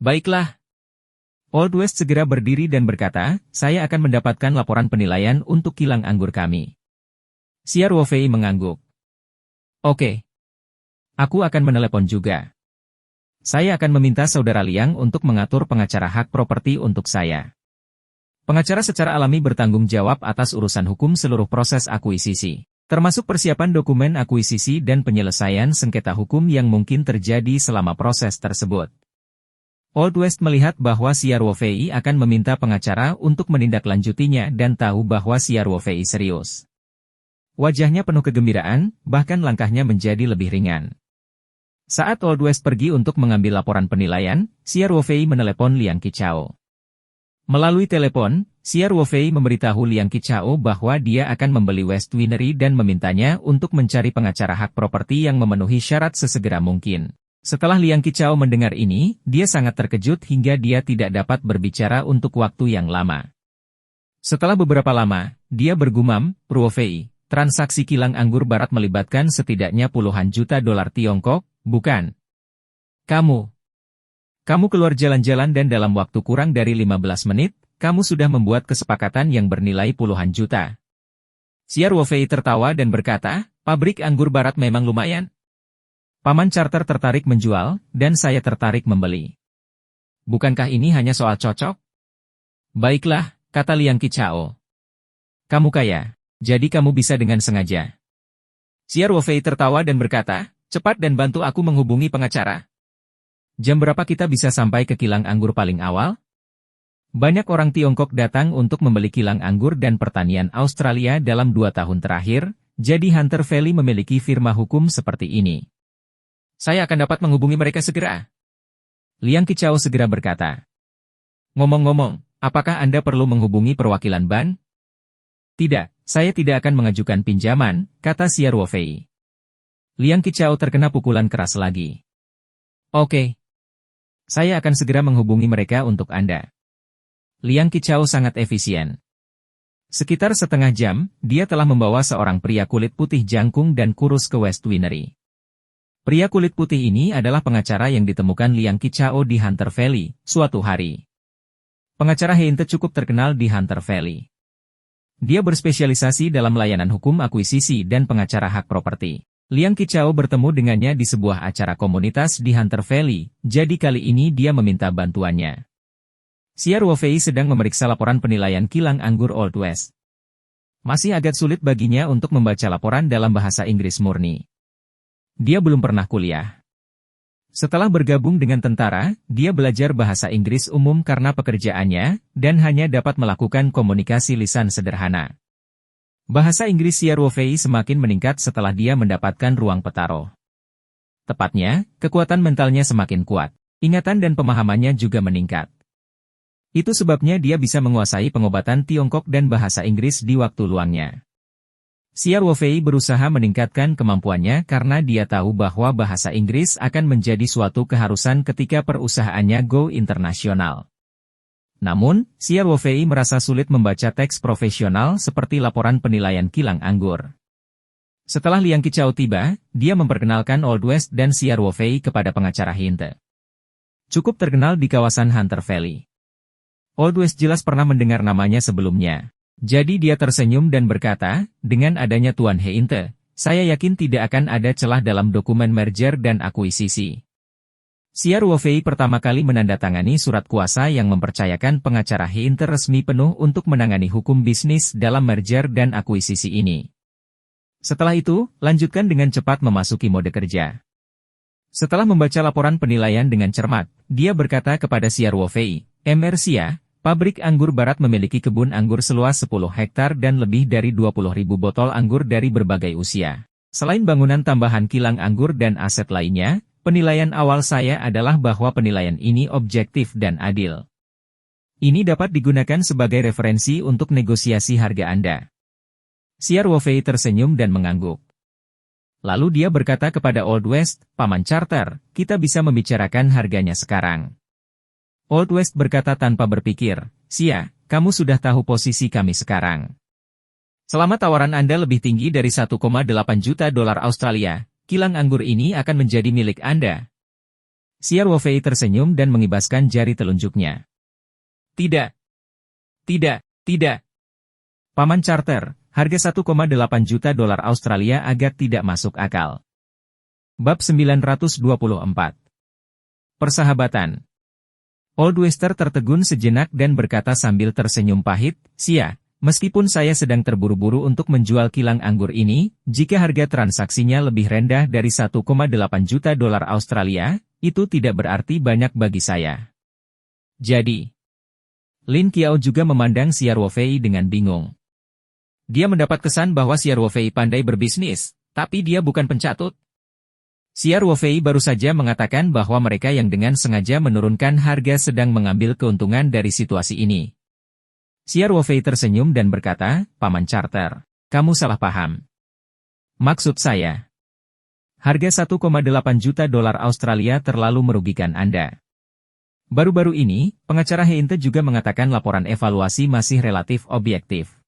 [SPEAKER 1] Baiklah. Old West segera berdiri dan berkata, saya akan mendapatkan laporan penilaian untuk kilang anggur kami. Xia Wofei mengangguk. Oke. Aku akan menelepon juga. Saya akan meminta saudara Liang untuk mengatur pengacara hak properti untuk saya. Pengacara secara alami bertanggung jawab atas urusan hukum seluruh proses akuisisi, termasuk persiapan dokumen akuisisi dan penyelesaian sengketa hukum yang mungkin terjadi selama proses tersebut. Old West melihat bahwa Xia Wofei akan meminta pengacara untuk menindaklanjutinya dan tahu bahwa Xia Wofei serius. Wajahnya penuh kegembiraan, bahkan langkahnya menjadi lebih ringan. Saat Old West pergi untuk mengambil laporan penilaian, Xia Wofei menelepon Liang Qichao. Melalui telepon, Xia Wofei memberitahu Liang Qichao bahwa dia akan membeli West Winery dan memintanya untuk mencari pengacara hak properti yang memenuhi syarat sesegera mungkin. Setelah Liang Qichao mendengar ini, dia sangat terkejut hingga dia tidak dapat berbicara untuk waktu yang lama. Setelah beberapa lama, dia bergumam, Wofei, transaksi kilang anggur barat melibatkan setidaknya puluhan juta dolar Tiongkok, bukan? Kamu keluar jalan-jalan dan dalam waktu kurang dari 15 menit, kamu sudah membuat kesepakatan yang bernilai puluhan juta. Xia Wofei tertawa dan berkata, pabrik anggur barat memang lumayan. Paman Carter tertarik menjual, dan saya tertarik membeli. Bukankah ini hanya soal cocok? Baiklah, kata Liang Qichao. Kamu kaya, jadi kamu bisa dengan sengaja. Xia Wofei tertawa dan berkata, cepat dan bantu aku menghubungi pengacara. Jam berapa kita bisa sampai ke kilang anggur paling awal? Banyak orang Tiongkok datang untuk membeli kilang anggur dan pertanian Australia dalam 2 tahun terakhir, jadi Hunter Valley memiliki firma hukum seperti ini. Saya akan dapat menghubungi mereka segera. Liang Qichao segera berkata. Ngomong-ngomong, apakah Anda perlu menghubungi perwakilan ban? Tidak, saya tidak akan mengajukan pinjaman, kata Xia Wofei. Liang Qichao terkena pukulan keras lagi. Oke. Saya akan segera menghubungi mereka untuk Anda. Liang Qichao sangat efisien. Sekitar setengah jam, dia telah membawa seorang pria kulit putih jangkung dan kurus ke West Winery. Pria kulit putih ini adalah pengacara yang ditemukan Liang Qichao di Hunter Valley, suatu hari. Pengacara Heinte cukup terkenal di Hunter Valley. Dia berspesialisasi dalam layanan hukum akuisisi dan pengacara hak properti. Liang Qichao bertemu dengannya di sebuah acara komunitas di Hunter Valley, jadi kali ini dia meminta bantuannya. Xia Wofei sedang memeriksa laporan penilaian kilang anggur Old West. Masih agak sulit baginya untuk membaca laporan dalam bahasa Inggris murni. Dia belum pernah kuliah. Setelah bergabung dengan tentara, dia belajar bahasa Inggris umum karena pekerjaannya, dan hanya dapat melakukan komunikasi lisan sederhana. Bahasa Inggris Xia Ruofei semakin meningkat setelah dia mendapatkan ruang petaruh. Tepatnya, kekuatan mentalnya semakin kuat. Ingatan dan pemahamannya juga meningkat. Itu sebabnya dia bisa menguasai pengobatan Tiongkok dan bahasa Inggris di waktu luangnya. Xia Ruofei berusaha meningkatkan kemampuannya karena dia tahu bahwa bahasa Inggris akan menjadi suatu keharusan ketika perusahaannya go internasional. Namun, Xia Ruofei merasa sulit membaca teks profesional seperti laporan penilaian kilang anggur. Setelah Liang Qichao tiba, dia memperkenalkan Old West dan Xia Ruofei kepada pengacara Hinte. Cukup terkenal di kawasan Hunter Valley. Old West jelas pernah mendengar namanya sebelumnya. Jadi dia tersenyum dan berkata, dengan adanya Tuan Hinte, saya yakin tidak akan ada celah dalam dokumen merger dan akuisisi. Xia Ruofei pertama kali menandatangani surat kuasa yang mempercayakan pengacara Hinte resmi penuh untuk menangani hukum bisnis dalam merger dan akuisisi ini. Setelah itu, lanjutkan dengan cepat memasuki mode kerja. Setelah membaca laporan penilaian dengan cermat, dia berkata kepada Xia Ruofei, Xia, pabrik anggur barat memiliki kebun anggur seluas 10 hektar dan lebih dari 20.000 botol anggur dari berbagai usia. Selain bangunan tambahan kilang anggur dan aset lainnya, penilaian awal saya adalah bahwa penilaian ini objektif dan adil. Ini dapat digunakan sebagai referensi untuk negosiasi harga Anda. Xia Ruofei tersenyum dan mengangguk. Lalu dia berkata kepada Old West, Paman Charter, kita bisa membicarakan harganya sekarang. Old West berkata tanpa berpikir, Xia, kamu sudah tahu posisi kami sekarang. Selama tawaran Anda lebih tinggi dari 1,8 juta dolar Australia, kilang anggur ini akan menjadi milik Anda. Xia Ruofei tersenyum dan mengibaskan jari telunjuknya. Tidak. Tidak, tidak. Paman Charter, harga 1,8 juta dolar Australia agak tidak masuk akal. Bab 924. Persahabatan. Old Wester tertegun sejenak dan berkata sambil tersenyum pahit, Xia, meskipun saya sedang terburu-buru untuk menjual kilang anggur ini, jika harga transaksinya lebih rendah dari 1,8 juta dolar Australia, itu tidak berarti banyak bagi saya. Jadi, Lin Qiao juga memandang Xia Ruofei dengan bingung. Dia mendapat kesan bahwa Xia Ruofei pandai berbisnis, tapi dia bukan pencatut. Xia Ruofei baru saja mengatakan bahwa mereka yang dengan sengaja menurunkan harga sedang mengambil keuntungan dari situasi ini. Xia Ruofei tersenyum dan berkata, Paman Charter, kamu salah paham. Maksud saya, harga 1,8 juta dolar Australia terlalu merugikan Anda. Baru-baru ini, pengacara Hinte juga mengatakan laporan evaluasi masih relatif objektif.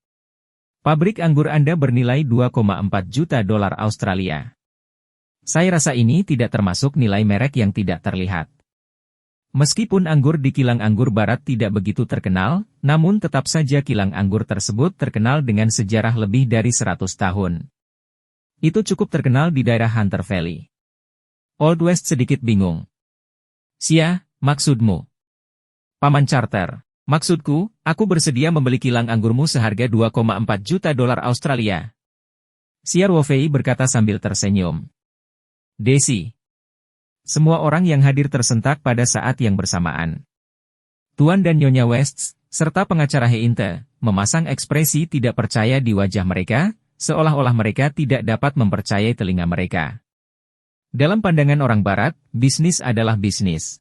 [SPEAKER 1] Pabrik anggur Anda bernilai 2,4 juta dolar Australia. Saya rasa ini tidak termasuk nilai merek yang tidak terlihat. Meskipun anggur di kilang anggur barat tidak begitu terkenal, namun tetap saja kilang anggur tersebut terkenal dengan sejarah lebih dari 100 tahun. Itu cukup terkenal di daerah Hunter Valley. Old West sedikit bingung. Xia, maksudmu? Paman Charter, maksudku, aku bersedia membeli kilang anggurmu seharga 2,4 juta dolar Australia. Xia Ruofei berkata sambil tersenyum. Desi. Semua orang yang hadir tersentak pada saat yang bersamaan. Tuan dan Nyonya West, serta pengacara Hinte, memasang ekspresi tidak percaya di wajah mereka, seolah-olah mereka tidak dapat mempercayai telinga mereka. Dalam pandangan orang Barat, bisnis adalah bisnis.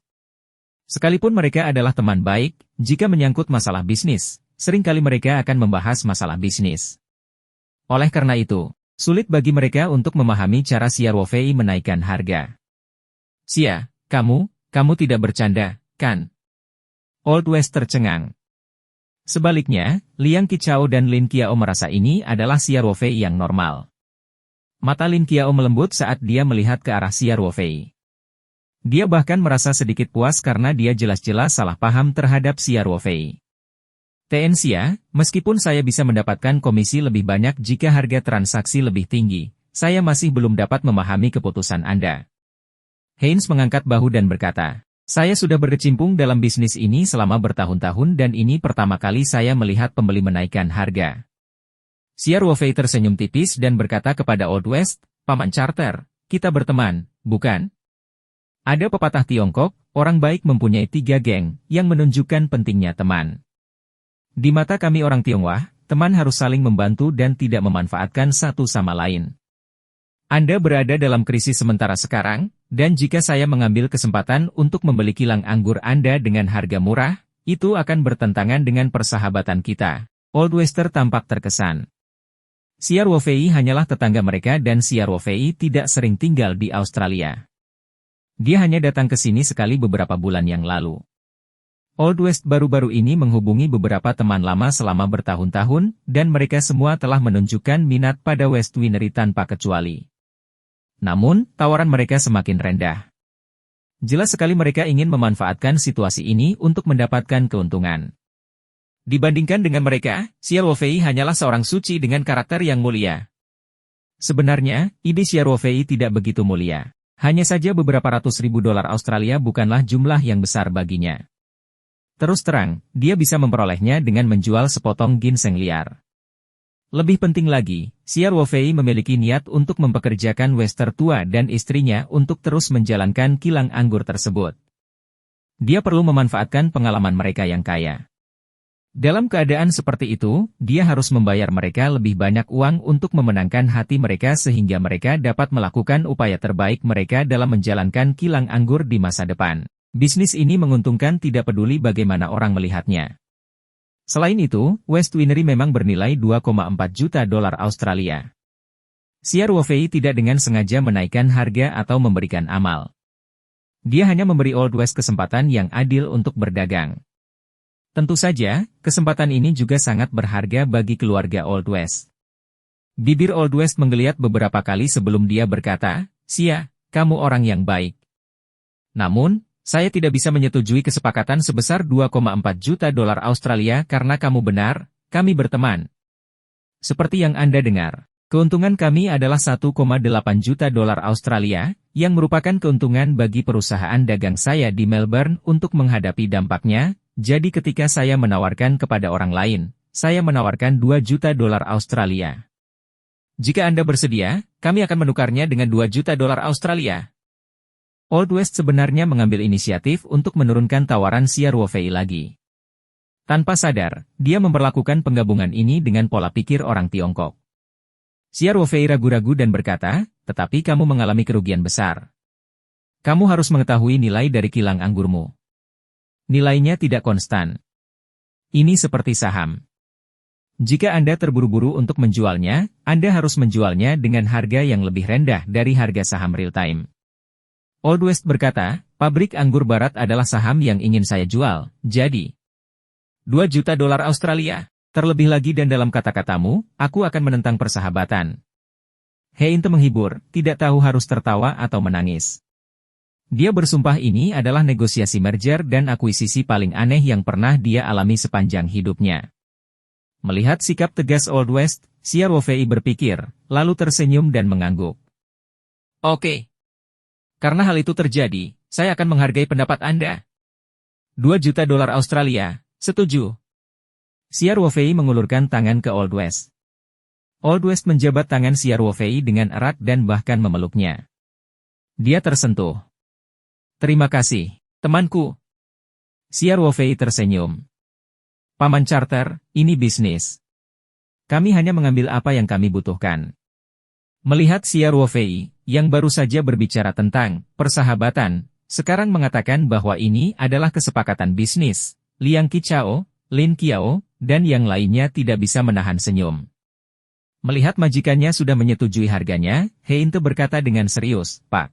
[SPEAKER 1] Sekalipun mereka adalah teman baik, jika menyangkut masalah bisnis, seringkali mereka akan membahas masalah bisnis. Oleh karena itu, sulit bagi mereka untuk memahami cara Xia Ruofei menaikkan harga. Xia, kamu tidak bercanda, kan? Old West tercengang. Sebaliknya, Liang Qichao dan Lin Qiao merasa ini adalah Xia Ruofei yang normal. Mata Lin Qiao melembut saat dia melihat ke arah Xia Ruofei. Dia bahkan merasa sedikit puas karena dia jelas-jelas salah paham terhadap Xia Ruofei. Xia, meskipun saya bisa mendapatkan komisi lebih banyak jika harga transaksi lebih tinggi, saya masih belum dapat memahami keputusan Anda. Haynes mengangkat bahu dan berkata, saya sudah berkecimpung dalam bisnis ini selama bertahun-tahun dan ini pertama kali saya melihat pembeli menaikkan harga. Xia Ruofei tersenyum tipis dan berkata kepada Old West, Paman Carter, kita berteman, bukan? Ada pepatah Tiongkok, orang baik mempunyai 3 geng, yang menunjukkan pentingnya teman. Di mata kami orang Tionghoa, teman harus saling membantu dan tidak memanfaatkan satu sama lain. Anda berada dalam krisis sementara sekarang, dan jika saya mengambil kesempatan untuk membeli kilang anggur Anda dengan harga murah, itu akan bertentangan dengan persahabatan kita. Old Wester tampak terkesan. Xia Ruofei hanyalah tetangga mereka dan Xia Ruofei tidak sering tinggal di Australia. Dia hanya datang ke sini sekali beberapa bulan yang lalu. Old West baru-baru ini menghubungi beberapa teman lama selama bertahun-tahun, dan mereka semua telah menunjukkan minat pada West Winery tanpa kecuali. Namun, tawaran mereka semakin rendah. Jelas sekali mereka ingin memanfaatkan situasi ini untuk mendapatkan keuntungan. Dibandingkan dengan mereka, Xia Ruofei hanyalah seorang suci dengan karakter yang mulia. Sebenarnya, ide Xia Ruofei tidak begitu mulia. Hanya saja beberapa ratus ribu dolar Australia bukanlah jumlah yang besar baginya. Terus terang, dia bisa memperolehnya dengan menjual sepotong ginseng liar. Lebih penting lagi, Xia Ruofei memiliki niat untuk mempekerjakan Wester tua dan istrinya untuk terus menjalankan kilang anggur tersebut. Dia perlu memanfaatkan pengalaman mereka yang kaya. Dalam keadaan seperti itu, dia harus membayar mereka lebih banyak uang untuk memenangkan hati mereka sehingga mereka dapat melakukan upaya terbaik mereka dalam menjalankan kilang anggur di masa depan. Bisnis ini menguntungkan tidak peduli bagaimana orang melihatnya. Selain itu, West Winery memang bernilai 2,4 juta dolar Australia. Xia Ruofei tidak dengan sengaja menaikkan harga atau memberikan amal. Dia hanya memberi Old West kesempatan yang adil untuk berdagang. Tentu saja, kesempatan ini juga sangat berharga bagi keluarga Old West. Bibir Old West menggeliat beberapa kali sebelum dia berkata, Xia, kamu orang yang baik. Namun, saya tidak bisa menyetujui kesepakatan sebesar 2,4 juta dolar Australia karena kamu benar, kami berteman. Seperti yang Anda dengar, keuntungan kami adalah 1,8 juta dolar Australia, yang merupakan keuntungan bagi perusahaan dagang saya di Melbourne untuk menghadapi dampaknya. Jadi ketika saya menawarkan kepada orang lain, saya menawarkan 2 juta dolar Australia. Jika Anda bersedia, kami akan menukarnya dengan 2 juta dolar Australia. Old West sebenarnya mengambil inisiatif untuk menurunkan tawaran Xia Ruofei lagi. Tanpa sadar, dia memperlakukan penggabungan ini dengan pola pikir orang Tiongkok. Xia Ruofei ragu-ragu dan berkata, tetapi kamu mengalami kerugian besar. Kamu harus mengetahui nilai dari kilang anggurmu. Nilainya tidak konstan. Ini seperti saham. Jika Anda terburu-buru untuk menjualnya, Anda harus menjualnya dengan harga yang lebih rendah dari harga saham real time. Old West berkata, pabrik anggur barat adalah saham yang ingin saya jual, jadi 2 juta dolar Australia. Terlebih lagi dan dalam kata-katamu, aku akan menentang persahabatan. Heinte menghibur, tidak tahu harus tertawa atau menangis. Dia bersumpah ini adalah negosiasi merger dan akuisisi paling aneh yang pernah dia alami sepanjang hidupnya. Melihat sikap tegas Old West, Xia Ruofei berpikir, lalu tersenyum dan mengangguk. Oke. Karena hal itu terjadi, saya akan menghargai pendapat Anda. 2 juta dolar Australia, setuju. Xia Ruofei mengulurkan tangan ke Old West. Old West menjabat tangan Xia Ruofei dengan erat dan bahkan memeluknya. Dia tersentuh. Terima kasih, temanku. Xia Ruofei tersenyum. Paman Carter, ini bisnis. Kami hanya mengambil apa yang kami butuhkan. Melihat Xia Ruofei, yang baru saja berbicara tentang persahabatan, sekarang mengatakan bahwa ini adalah kesepakatan bisnis, Liang Qichao, Lin Qiao, dan yang lainnya tidak bisa menahan senyum. Melihat majikannya sudah menyetujui harganya, Heinte berkata dengan serius, Pak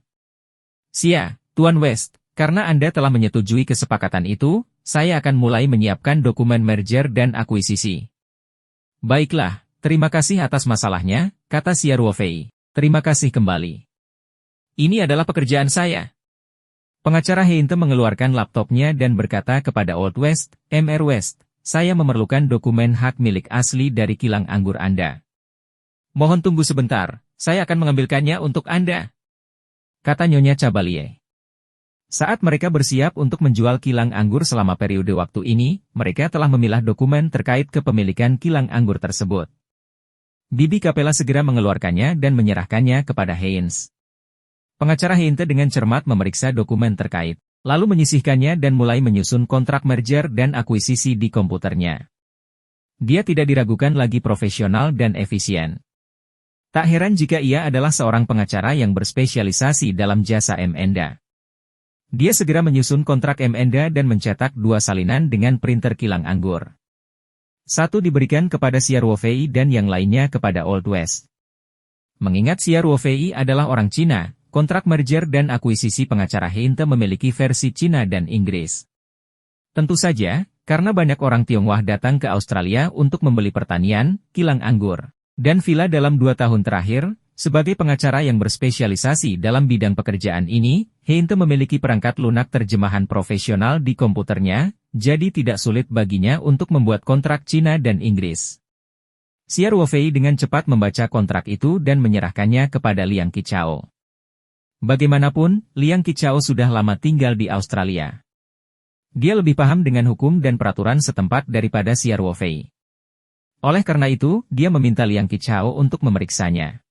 [SPEAKER 1] Xia, Tuan West, karena Anda telah menyetujui kesepakatan itu, saya akan mulai menyiapkan dokumen merger dan akuisisi. Baiklah, terima kasih atas masalahnya, kata Xia Ruofei. Terima kasih kembali. Ini adalah pekerjaan saya. Pengacara Heinte mengeluarkan laptopnya dan berkata kepada Old West, Mr. West, saya memerlukan dokumen hak milik asli dari kilang anggur Anda. Mohon tunggu sebentar, saya akan mengambilkannya untuk Anda, kata Nyonya Chevalier. Saat mereka bersiap untuk menjual kilang anggur selama periode waktu ini, mereka telah memilah dokumen terkait kepemilikan kilang anggur tersebut. Bibi Capella segera mengeluarkannya dan menyerahkannya kepada Haynes. Pengacara Heinte dengan cermat memeriksa dokumen terkait, lalu menyisihkannya dan mulai menyusun kontrak merger dan akuisisi di komputernya. Dia tidak diragukan lagi profesional dan efisien. Tak heran jika ia adalah seorang pengacara yang berspesialisasi dalam jasa M&A. Dia segera menyusun kontrak M&A dan mencetak 2 salinan dengan printer kilang anggur. Satu diberikan kepada Siar Wofei dan yang lainnya kepada Old West. Mengingat Siar Wofei adalah orang Cina, kontrak merger dan akuisisi pengacara Heinte memiliki versi Cina dan Inggris. Tentu saja, karena banyak orang Tionghoa datang ke Australia untuk membeli pertanian, kilang anggur, dan villa dalam 2 tahun terakhir, sebagai pengacara yang berspesialisasi dalam bidang pekerjaan ini, Heinte memiliki perangkat lunak terjemahan profesional di komputernya, jadi tidak sulit baginya untuk membuat kontrak Cina dan Inggris. Siar Wofei dengan cepat membaca kontrak itu dan menyerahkannya kepada Liang Qichao. Bagaimanapun, Liang Qichao sudah lama tinggal di Australia. Dia lebih paham dengan hukum dan peraturan setempat daripada Siar Wofei. Oleh karena itu, dia meminta Liang Qichao untuk memeriksanya.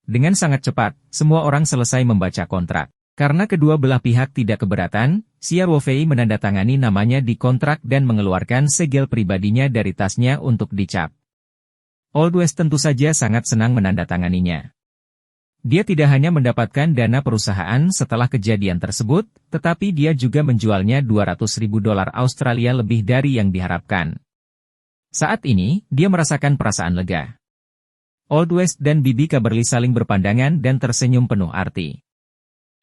[SPEAKER 1] Dengan sangat cepat, semua orang selesai membaca kontrak. Karena kedua belah pihak tidak keberatan, Siar Wofei menandatangani namanya di kontrak dan mengeluarkan segel pribadinya dari tasnya untuk dicap. Old West tentu saja sangat senang menandatanganinya. Dia tidak hanya mendapatkan dana perusahaan setelah kejadian tersebut, tetapi dia juga menjualnya $200.000 Australia lebih dari yang diharapkan. Saat ini, dia merasakan perasaan lega. Old West dan Bibi Caberly saling berpandangan dan tersenyum penuh arti.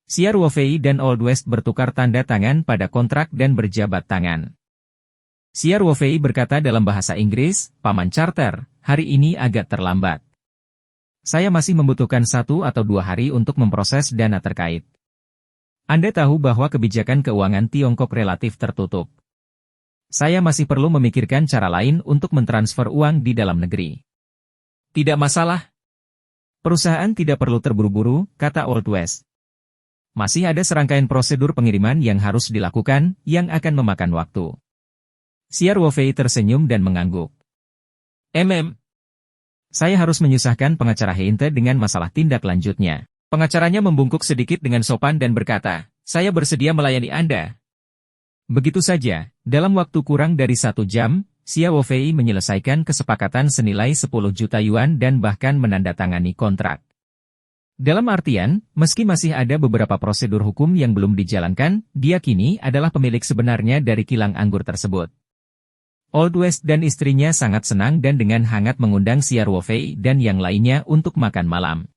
[SPEAKER 1] Siar Wofei dan Old West bertukar tanda tangan pada kontrak dan berjabat tangan. Siar Wofei berkata dalam bahasa Inggris, "Paman Charter, hari ini agak terlambat. Saya masih membutuhkan 1 atau 2 hari untuk memproses dana terkait. Anda tahu bahwa kebijakan keuangan Tiongkok relatif tertutup. Saya masih perlu memikirkan cara lain untuk mentransfer uang di dalam negeri." "Tidak masalah. Perusahaan tidak perlu terburu-buru," kata Old West. "Masih ada serangkaian prosedur pengiriman yang harus dilakukan, yang akan memakan waktu." Siar Wofei tersenyum dan mengangguk. Saya harus menyusahkan pengacara Heinte dengan masalah tindak lanjutnya." Pengacaranya membungkuk sedikit dengan sopan dan berkata, "Saya bersedia melayani Anda." Begitu saja, dalam waktu kurang dari 1 jam, Siar Wofei menyelesaikan kesepakatan senilai 10 juta yuan dan bahkan menandatangani kontrak. Dalam artian, meski masih ada beberapa prosedur hukum yang belum dijalankan, dia kini adalah pemilik sebenarnya dari kilang anggur tersebut. Old West dan istrinya sangat senang dan dengan hangat mengundang Siar Wofei dan yang lainnya untuk makan malam.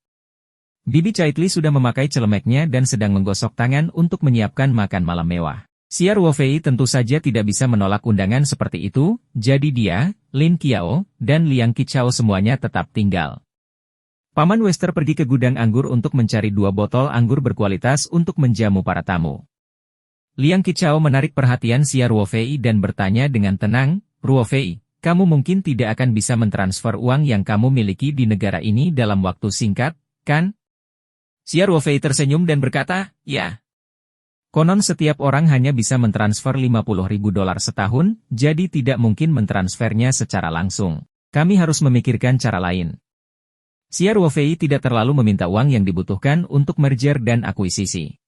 [SPEAKER 1] Bibi Caitli sudah memakai celemeknya dan sedang menggosok tangan untuk menyiapkan makan malam mewah. Siar Wofei tentu saja tidak bisa menolak undangan seperti itu, jadi dia, Lin Qiao, dan Liang Qichao semuanya tetap tinggal. Paman Wester pergi ke gudang anggur untuk mencari 2 botol anggur berkualitas untuk menjamu para tamu. Liang Qichao menarik perhatian Siar Wofei dan bertanya dengan tenang, "Wofei, kamu mungkin tidak akan bisa mentransfer uang yang kamu miliki di negara ini dalam waktu singkat, kan?" Siar Wofei tersenyum dan berkata, "Ya. Konon setiap orang hanya bisa mentransfer $50.000 setahun, jadi tidak mungkin mentransfernya secara langsung. Kami harus memikirkan cara lain." Siar Wofei tidak terlalu meminta uang yang dibutuhkan untuk merger dan akuisisi.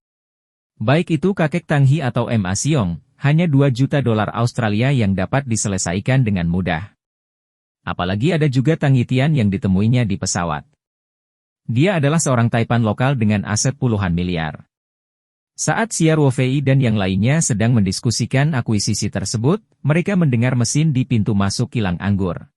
[SPEAKER 1] Baik itu kakek Tanghi atau Ma Siong, hanya $2 juta Australia yang dapat diselesaikan dengan mudah. Apalagi ada juga Tang Yitian yang ditemuinya di pesawat. Dia adalah seorang taipan lokal dengan aset puluhan miliar. Saat Siar Wofei dan yang lainnya sedang mendiskusikan akuisisi tersebut, mereka mendengar mesin di pintu masuk kilang anggur.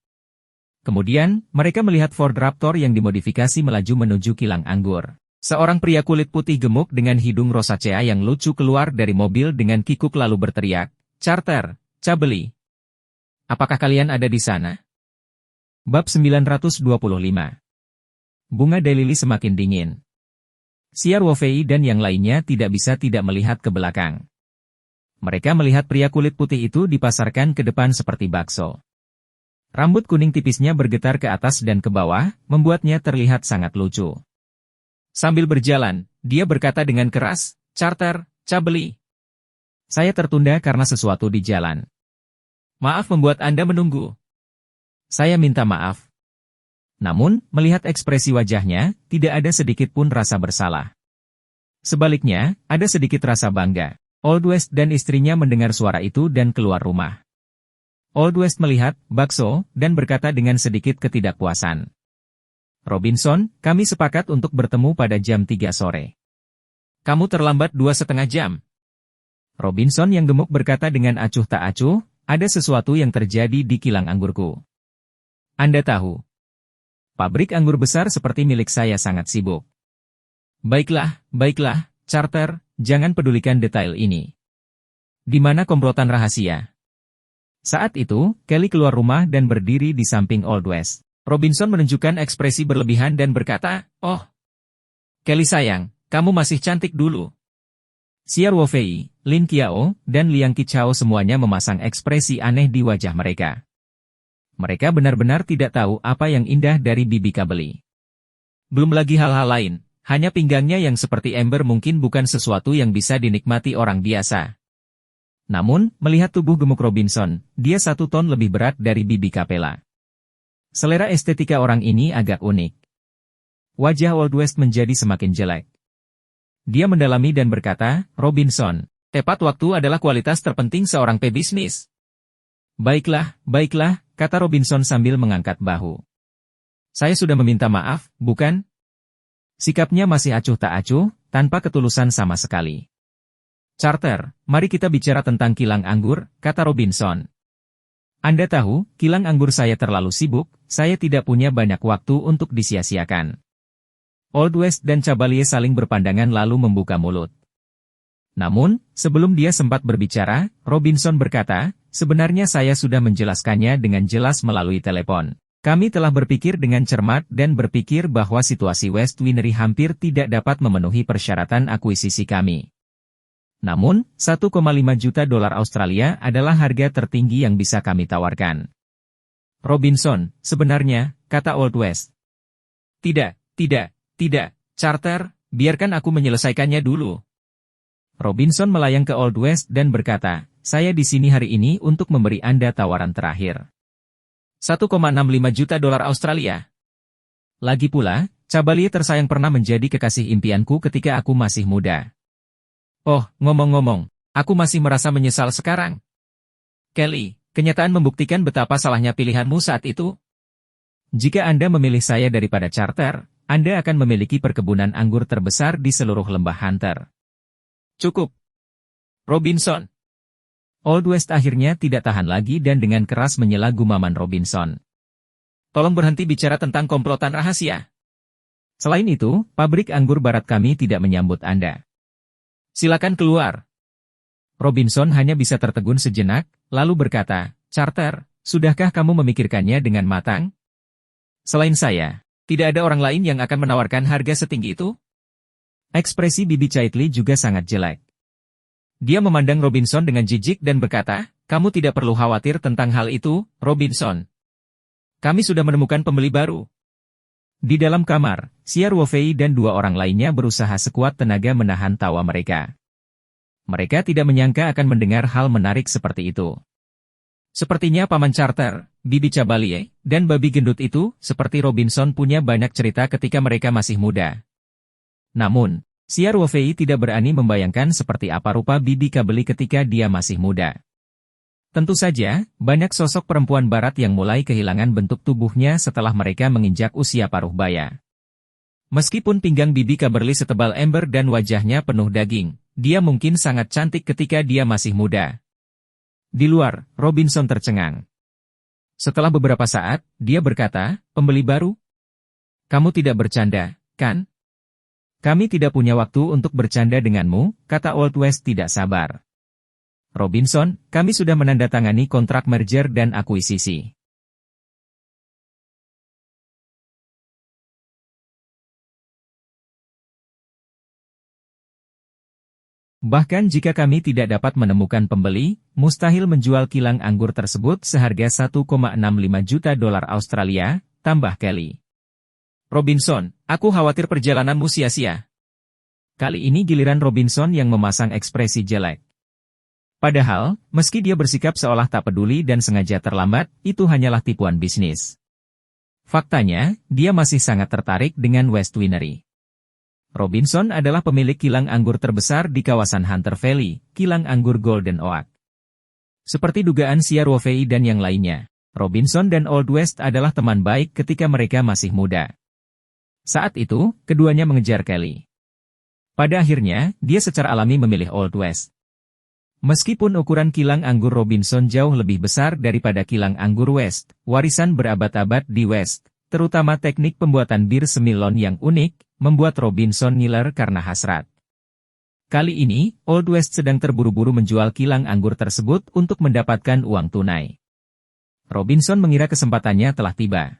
[SPEAKER 1] Kemudian, mereka melihat Ford Raptor yang dimodifikasi melaju menuju kilang anggur. Seorang pria kulit putih gemuk dengan hidung rosacea yang lucu keluar dari mobil dengan kikuk lalu berteriak, "Charter, Caberly. Apakah kalian ada di sana?" Bab 925. Bunga Daylily semakin dingin. Siar Wofei dan yang lainnya tidak bisa tidak melihat ke belakang. Mereka melihat pria kulit putih itu dipasarkan ke depan seperti bakso. Rambut kuning tipisnya bergetar ke atas dan ke bawah, membuatnya terlihat sangat lucu. Sambil berjalan, dia berkata dengan keras, "Charter, Caberly. Saya tertunda karena sesuatu di jalan. Maaf membuat Anda menunggu." "Saya minta maaf." Namun, melihat ekspresi wajahnya, tidak ada sedikit pun rasa bersalah. Sebaliknya, ada sedikit rasa bangga. Old West dan istrinya mendengar suara itu dan keluar rumah. Old West melihat bakso dan berkata dengan sedikit ketidakpuasan. Robinson, kami sepakat untuk bertemu pada jam 3 sore. Kamu terlambat 2,5 jam. Robinson yang gemuk berkata dengan acuh tak acuh, ada sesuatu yang terjadi di kilang anggurku. Anda tahu. Pabrik anggur besar seperti milik saya sangat sibuk. Baiklah, Carter, jangan pedulikan detail ini. Di mana komplotan rahasia? Saat itu, Kelly keluar rumah dan berdiri di samping Old West. Robinson menunjukkan ekspresi berlebihan dan berkata, "Oh, Kelly sayang, kamu masih cantik dulu." Xiao Wofei, Lin Qiao, dan Liang Qichao semuanya memasang ekspresi aneh di wajah mereka. Mereka benar-benar tidak tahu apa yang indah dari bibi Kabeli. Belum lagi hal-hal lain, hanya pinggangnya yang seperti ember mungkin bukan sesuatu yang bisa dinikmati orang biasa. Namun, melihat tubuh gemuk Robinson, dia 1 ton lebih berat dari bibi Capella. Selera estetika orang ini agak unik. Wajah Old West menjadi semakin jelek. Dia mendalami dan berkata, Robinson, tepat waktu adalah kualitas terpenting seorang pebisnis. Baiklah, kata Robinson sambil mengangkat bahu. Saya sudah meminta maaf, bukan? Sikapnya masih acuh tak acuh, tanpa ketulusan sama sekali. Carter, mari kita bicara tentang kilang anggur, kata Robinson. Anda tahu, kilang anggur saya terlalu sibuk, saya tidak punya banyak waktu untuk disia-siakan. Old West dan Chevalier saling berpandangan lalu membuka mulut. Namun, sebelum dia sempat berbicara, Robinson berkata, sebenarnya saya sudah menjelaskannya dengan jelas melalui telepon. Kami telah berpikir dengan cermat dan berpikir bahwa situasi West Winery hampir tidak dapat memenuhi persyaratan akuisisi kami. Namun, 1,5 juta dolar Australia adalah harga tertinggi yang bisa kami tawarkan. Robinson, sebenarnya, kata Old West. Tidak, Carter, biarkan aku menyelesaikannya dulu. Robinson melayang ke Old West dan berkata, saya di sini hari ini untuk memberi Anda tawaran terakhir. 1,65 juta dolar Australia. Lagi pula, Chevalier tersayang pernah menjadi kekasih impianku ketika aku masih muda. Oh, ngomong-ngomong, aku masih merasa menyesal sekarang. Kelly, kenyataan membuktikan betapa salahnya pilihanmu saat itu. Jika Anda memilih saya daripada Carter, Anda akan memiliki perkebunan anggur terbesar di seluruh lembah Hunter. Cukup. Robinson. Old West akhirnya tidak tahan lagi dan dengan keras menyela gumaman Robinson. Tolong berhenti bicara tentang komplotan rahasia. Selain itu, pabrik anggur barat kami tidak menyambut Anda. Silakan keluar. Robinson hanya bisa tertegun sejenak, lalu berkata, Carter, sudahkah kamu memikirkannya dengan matang? Selain saya, tidak ada orang lain yang akan menawarkan harga setinggi itu? Ekspresi bibi Chaitley juga sangat jelek. Dia memandang Robinson dengan jijik dan berkata, kamu tidak perlu khawatir tentang hal itu, Robinson. Kami sudah menemukan pembeli baru. Di dalam kamar, Xiao Wofei dan 2 orang lainnya berusaha sekuat tenaga menahan tawa mereka. Mereka tidak menyangka akan mendengar hal menarik seperti itu. Sepertinya Paman Carter, Bibi Chevalier, dan babi gendut itu, seperti Robinson punya banyak cerita ketika mereka masih muda. Namun, Xiao Wofei tidak berani membayangkan seperti apa rupa Bibi Kabeli ketika dia masih muda. Tentu saja, banyak sosok perempuan barat yang mulai kehilangan bentuk tubuhnya setelah mereka menginjak usia paruh baya. Meskipun pinggang Bibi Kabeli setebal ember dan wajahnya penuh daging, dia mungkin sangat cantik ketika dia masih muda. Di luar, Robinson tercengang. Setelah beberapa saat, dia berkata, pembeli baru? Kamu tidak bercanda, kan? Kami tidak punya waktu untuk bercanda denganmu, kata Old West tidak sabar. Robinson, kami sudah menandatangani kontrak merger dan akuisisi. Bahkan jika kami tidak dapat menemukan pembeli, mustahil menjual kilang anggur tersebut seharga 1,65 juta dolar Australia, tambah Kelly. Robinson, aku khawatir perjalananmu sia-sia. Kali ini giliran Robinson yang memasang ekspresi jelek. Padahal, meski dia bersikap seolah tak peduli dan sengaja terlambat, itu hanyalah tipuan bisnis. Faktanya, dia masih sangat tertarik dengan West Winery. Robinson adalah pemilik kilang anggur terbesar di kawasan Hunter Valley, kilang anggur Golden Oak. Seperti dugaan Siar Wovey dan yang lainnya, Robinson dan Old West adalah teman baik ketika mereka masih muda. Saat itu, keduanya mengejar Kelly. Pada akhirnya, dia secara alami memilih Old West. Meskipun ukuran kilang anggur Robinson jauh lebih besar daripada kilang anggur West, warisan berabad-abad di West, terutama teknik pembuatan bir semilon yang unik, membuat Robinson ngiler karena hasrat. Kali ini, Old West sedang terburu-buru menjual kilang anggur tersebut untuk mendapatkan uang tunai. Robinson mengira kesempatannya telah tiba.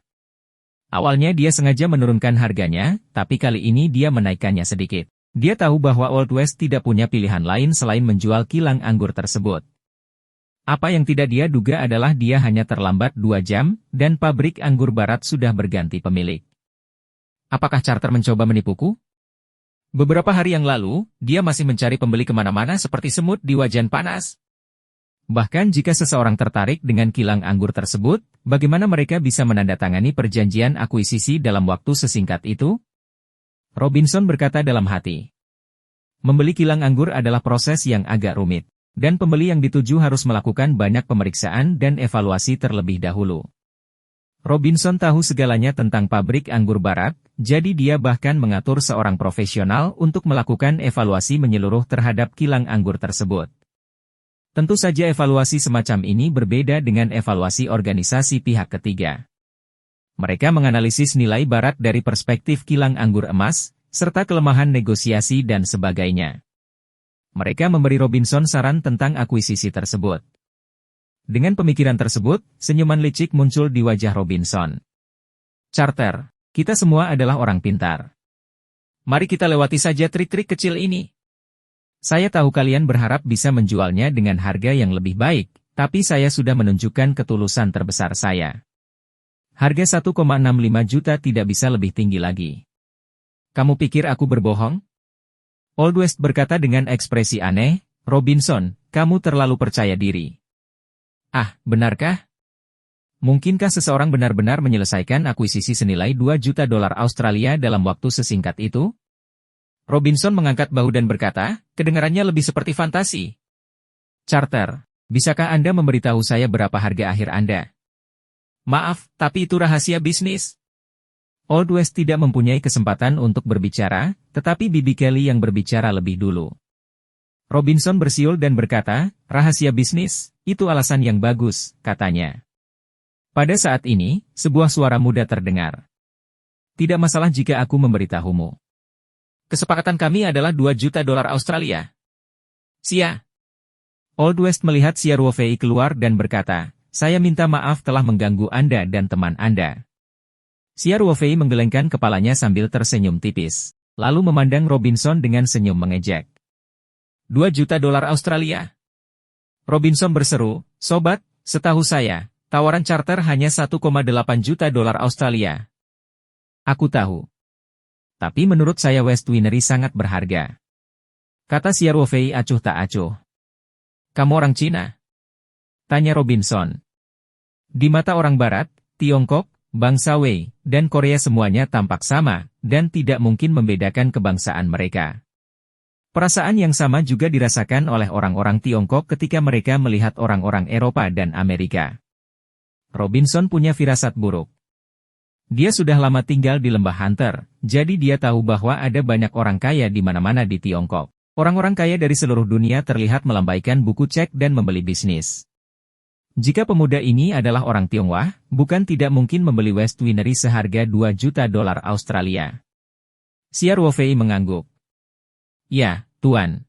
[SPEAKER 1] Awalnya dia sengaja menurunkan harganya, tapi kali ini dia menaikkannya sedikit. Dia tahu bahwa Old West tidak punya pilihan lain selain menjual kilang anggur tersebut. Apa yang tidak dia duga adalah dia hanya terlambat 2 jam, dan pabrik anggur barat sudah berganti pemilik. Apakah Charter mencoba menipuku? Beberapa hari yang lalu, dia masih mencari pembeli kemana-mana seperti semut di wajan panas. Bahkan jika seseorang tertarik dengan kilang anggur tersebut, bagaimana mereka bisa menandatangani perjanjian akuisisi dalam waktu sesingkat itu? Robinson berkata dalam hati. Membeli kilang anggur adalah proses yang agak rumit, dan pembeli yang dituju harus melakukan banyak pemeriksaan dan evaluasi terlebih dahulu. Robinson tahu segalanya tentang pabrik anggur barat, jadi dia bahkan mengatur seorang profesional untuk melakukan evaluasi menyeluruh terhadap kilang anggur tersebut. Tentu saja evaluasi semacam ini berbeda dengan evaluasi organisasi pihak ketiga. Mereka menganalisis nilai barat dari perspektif kilang anggur emas, serta kelemahan negosiasi dan sebagainya. Mereka memberi Robinson saran tentang akuisisi tersebut. Dengan pemikiran tersebut, senyuman licik muncul di wajah Robinson. Charter, kita semua adalah orang pintar. Mari kita lewati saja trik-trik kecil ini. Saya tahu kalian berharap bisa menjualnya dengan harga yang lebih baik, tapi saya sudah menunjukkan ketulusan terbesar saya. Harga 1,65 juta tidak bisa lebih tinggi lagi. Kamu pikir aku berbohong? Old West berkata dengan ekspresi aneh, Robinson, kamu terlalu percaya diri. Ah, benarkah? Mungkinkah seseorang benar-benar menyelesaikan akuisisi senilai 2 juta dolar Australia dalam waktu sesingkat itu? Robinson mengangkat bahu dan berkata, kedengarannya lebih seperti fantasi. Charter, bisakah Anda memberitahu saya berapa harga akhir Anda? Maaf, tapi itu rahasia bisnis. Old West tidak mempunyai kesempatan untuk berbicara, tetapi Bibi Kelly yang berbicara lebih dulu. Robinson bersiul dan berkata, rahasia bisnis, itu alasan yang bagus, katanya. Pada saat ini, sebuah suara muda terdengar. Tidak masalah jika aku memberitahumu. Kesepakatan kami adalah 2 juta dolar Australia. Sia. Old West melihat Siar Wovey keluar dan berkata, saya minta maaf telah mengganggu Anda dan teman Anda. Siar Wovey menggelengkan kepalanya sambil tersenyum tipis, lalu memandang Robinson dengan senyum mengejek. 2 juta dolar Australia. Robinson berseru, sobat, setahu saya, tawaran charter hanya 1,8 juta dolar Australia. Aku tahu. Tapi menurut saya West Winery sangat berharga. Kata Siar Wovey acuh tak acuh. Kamu orang Cina? Tanya Robinson. Di mata orang Barat, Tiongkok, bangsa Wei, dan Korea semuanya tampak sama, dan tidak mungkin membedakan kebangsaan mereka. Perasaan yang sama juga dirasakan oleh orang-orang Tiongkok ketika mereka melihat orang-orang Eropa dan Amerika. Robinson punya firasat buruk. Dia sudah lama tinggal di lembah Hunter, jadi dia tahu bahwa ada banyak orang kaya di mana-mana di Tiongkok. Orang-orang kaya dari seluruh dunia terlihat melambaikan buku cek dan membeli bisnis. Jika pemuda ini adalah orang Tionghoa, bukan tidak mungkin membeli West Winery seharga 2 juta dolar Australia. Siar Wovey mengangguk. Ya, Tuan.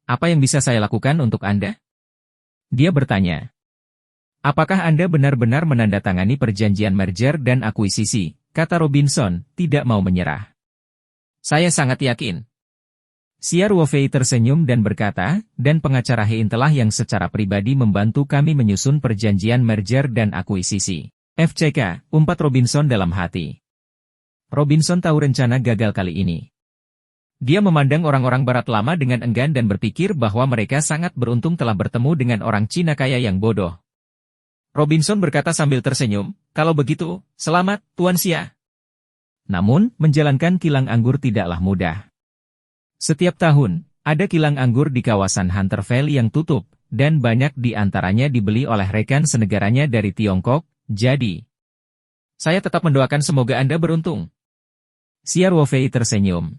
[SPEAKER 1] Apa yang bisa saya lakukan untuk Anda? Dia bertanya. Apakah Anda benar-benar menandatangani perjanjian merger dan akuisisi? Kata Robinson, tidak mau menyerah. Saya sangat yakin. Siar Wovey tersenyum dan berkata, dan pengacara Hein telah yang secara pribadi membantu kami menyusun perjanjian merger dan akuisisi. FCK, umpat Robinson dalam hati. Robinson tahu rencana gagal kali ini. Dia memandang orang-orang Barat lama dengan enggan dan berpikir bahwa mereka sangat beruntung telah bertemu dengan orang Cina kaya yang bodoh. Robinson berkata sambil tersenyum, kalau begitu, selamat, Tuan Xia. Namun, menjalankan kilang anggur tidaklah mudah. Setiap tahun, ada kilang anggur di kawasan Hunter Valley yang tutup, dan banyak di antaranya dibeli oleh rekan senegaranya dari Tiongkok, jadi saya tetap mendoakan semoga Anda beruntung. Xia Ruofei tersenyum.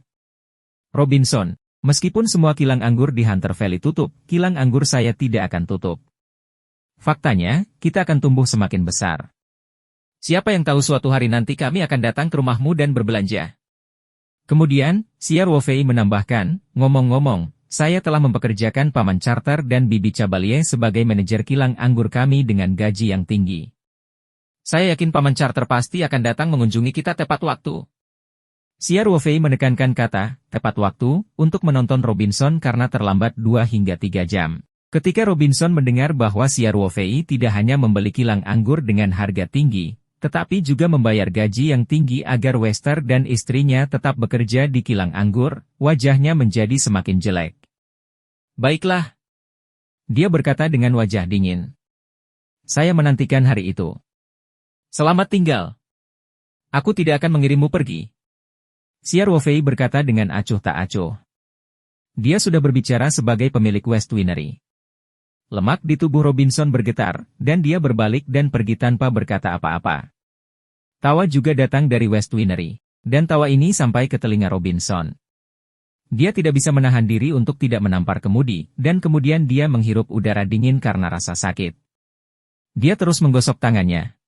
[SPEAKER 1] Robinson, meskipun semua kilang anggur di Hunter Valley tutup, kilang anggur saya tidak akan tutup. Faktanya, kita akan tumbuh semakin besar. Siapa yang tahu suatu hari nanti kami akan datang ke rumahmu dan berbelanja. Kemudian, Xia Ruofei menambahkan, ngomong-ngomong, saya telah mempekerjakan Paman Charter dan Bibi Cabalie sebagai manajer kilang anggur kami dengan gaji yang tinggi. Saya yakin Paman Charter pasti akan datang mengunjungi kita tepat waktu. Xia Ruofei menekankan kata, tepat waktu, untuk menonton Robinson karena terlambat 2 hingga 3 jam. Ketika Robinson mendengar bahwa Xia Ruofei tidak hanya membeli kilang anggur dengan harga tinggi, tetapi juga membayar gaji yang tinggi agar Wester dan istrinya tetap bekerja di kilang anggur, wajahnya menjadi semakin jelek. Baiklah. Dia berkata dengan wajah dingin. Saya menantikan hari itu. Selamat tinggal. Aku tidak akan mengirimmu pergi. Xia Ruofei berkata dengan acuh tak acuh. Dia sudah berbicara sebagai pemilik West Winery. Lemak di tubuh Robinson bergetar, dan dia berbalik dan pergi tanpa berkata apa-apa. Tawa juga datang dari West Winery, dan tawa ini sampai ke telinga Robinson. Dia tidak bisa menahan diri untuk tidak menampar kemudi, dan kemudian dia menghirup udara dingin karena rasa sakit. Dia terus menggosok tangannya,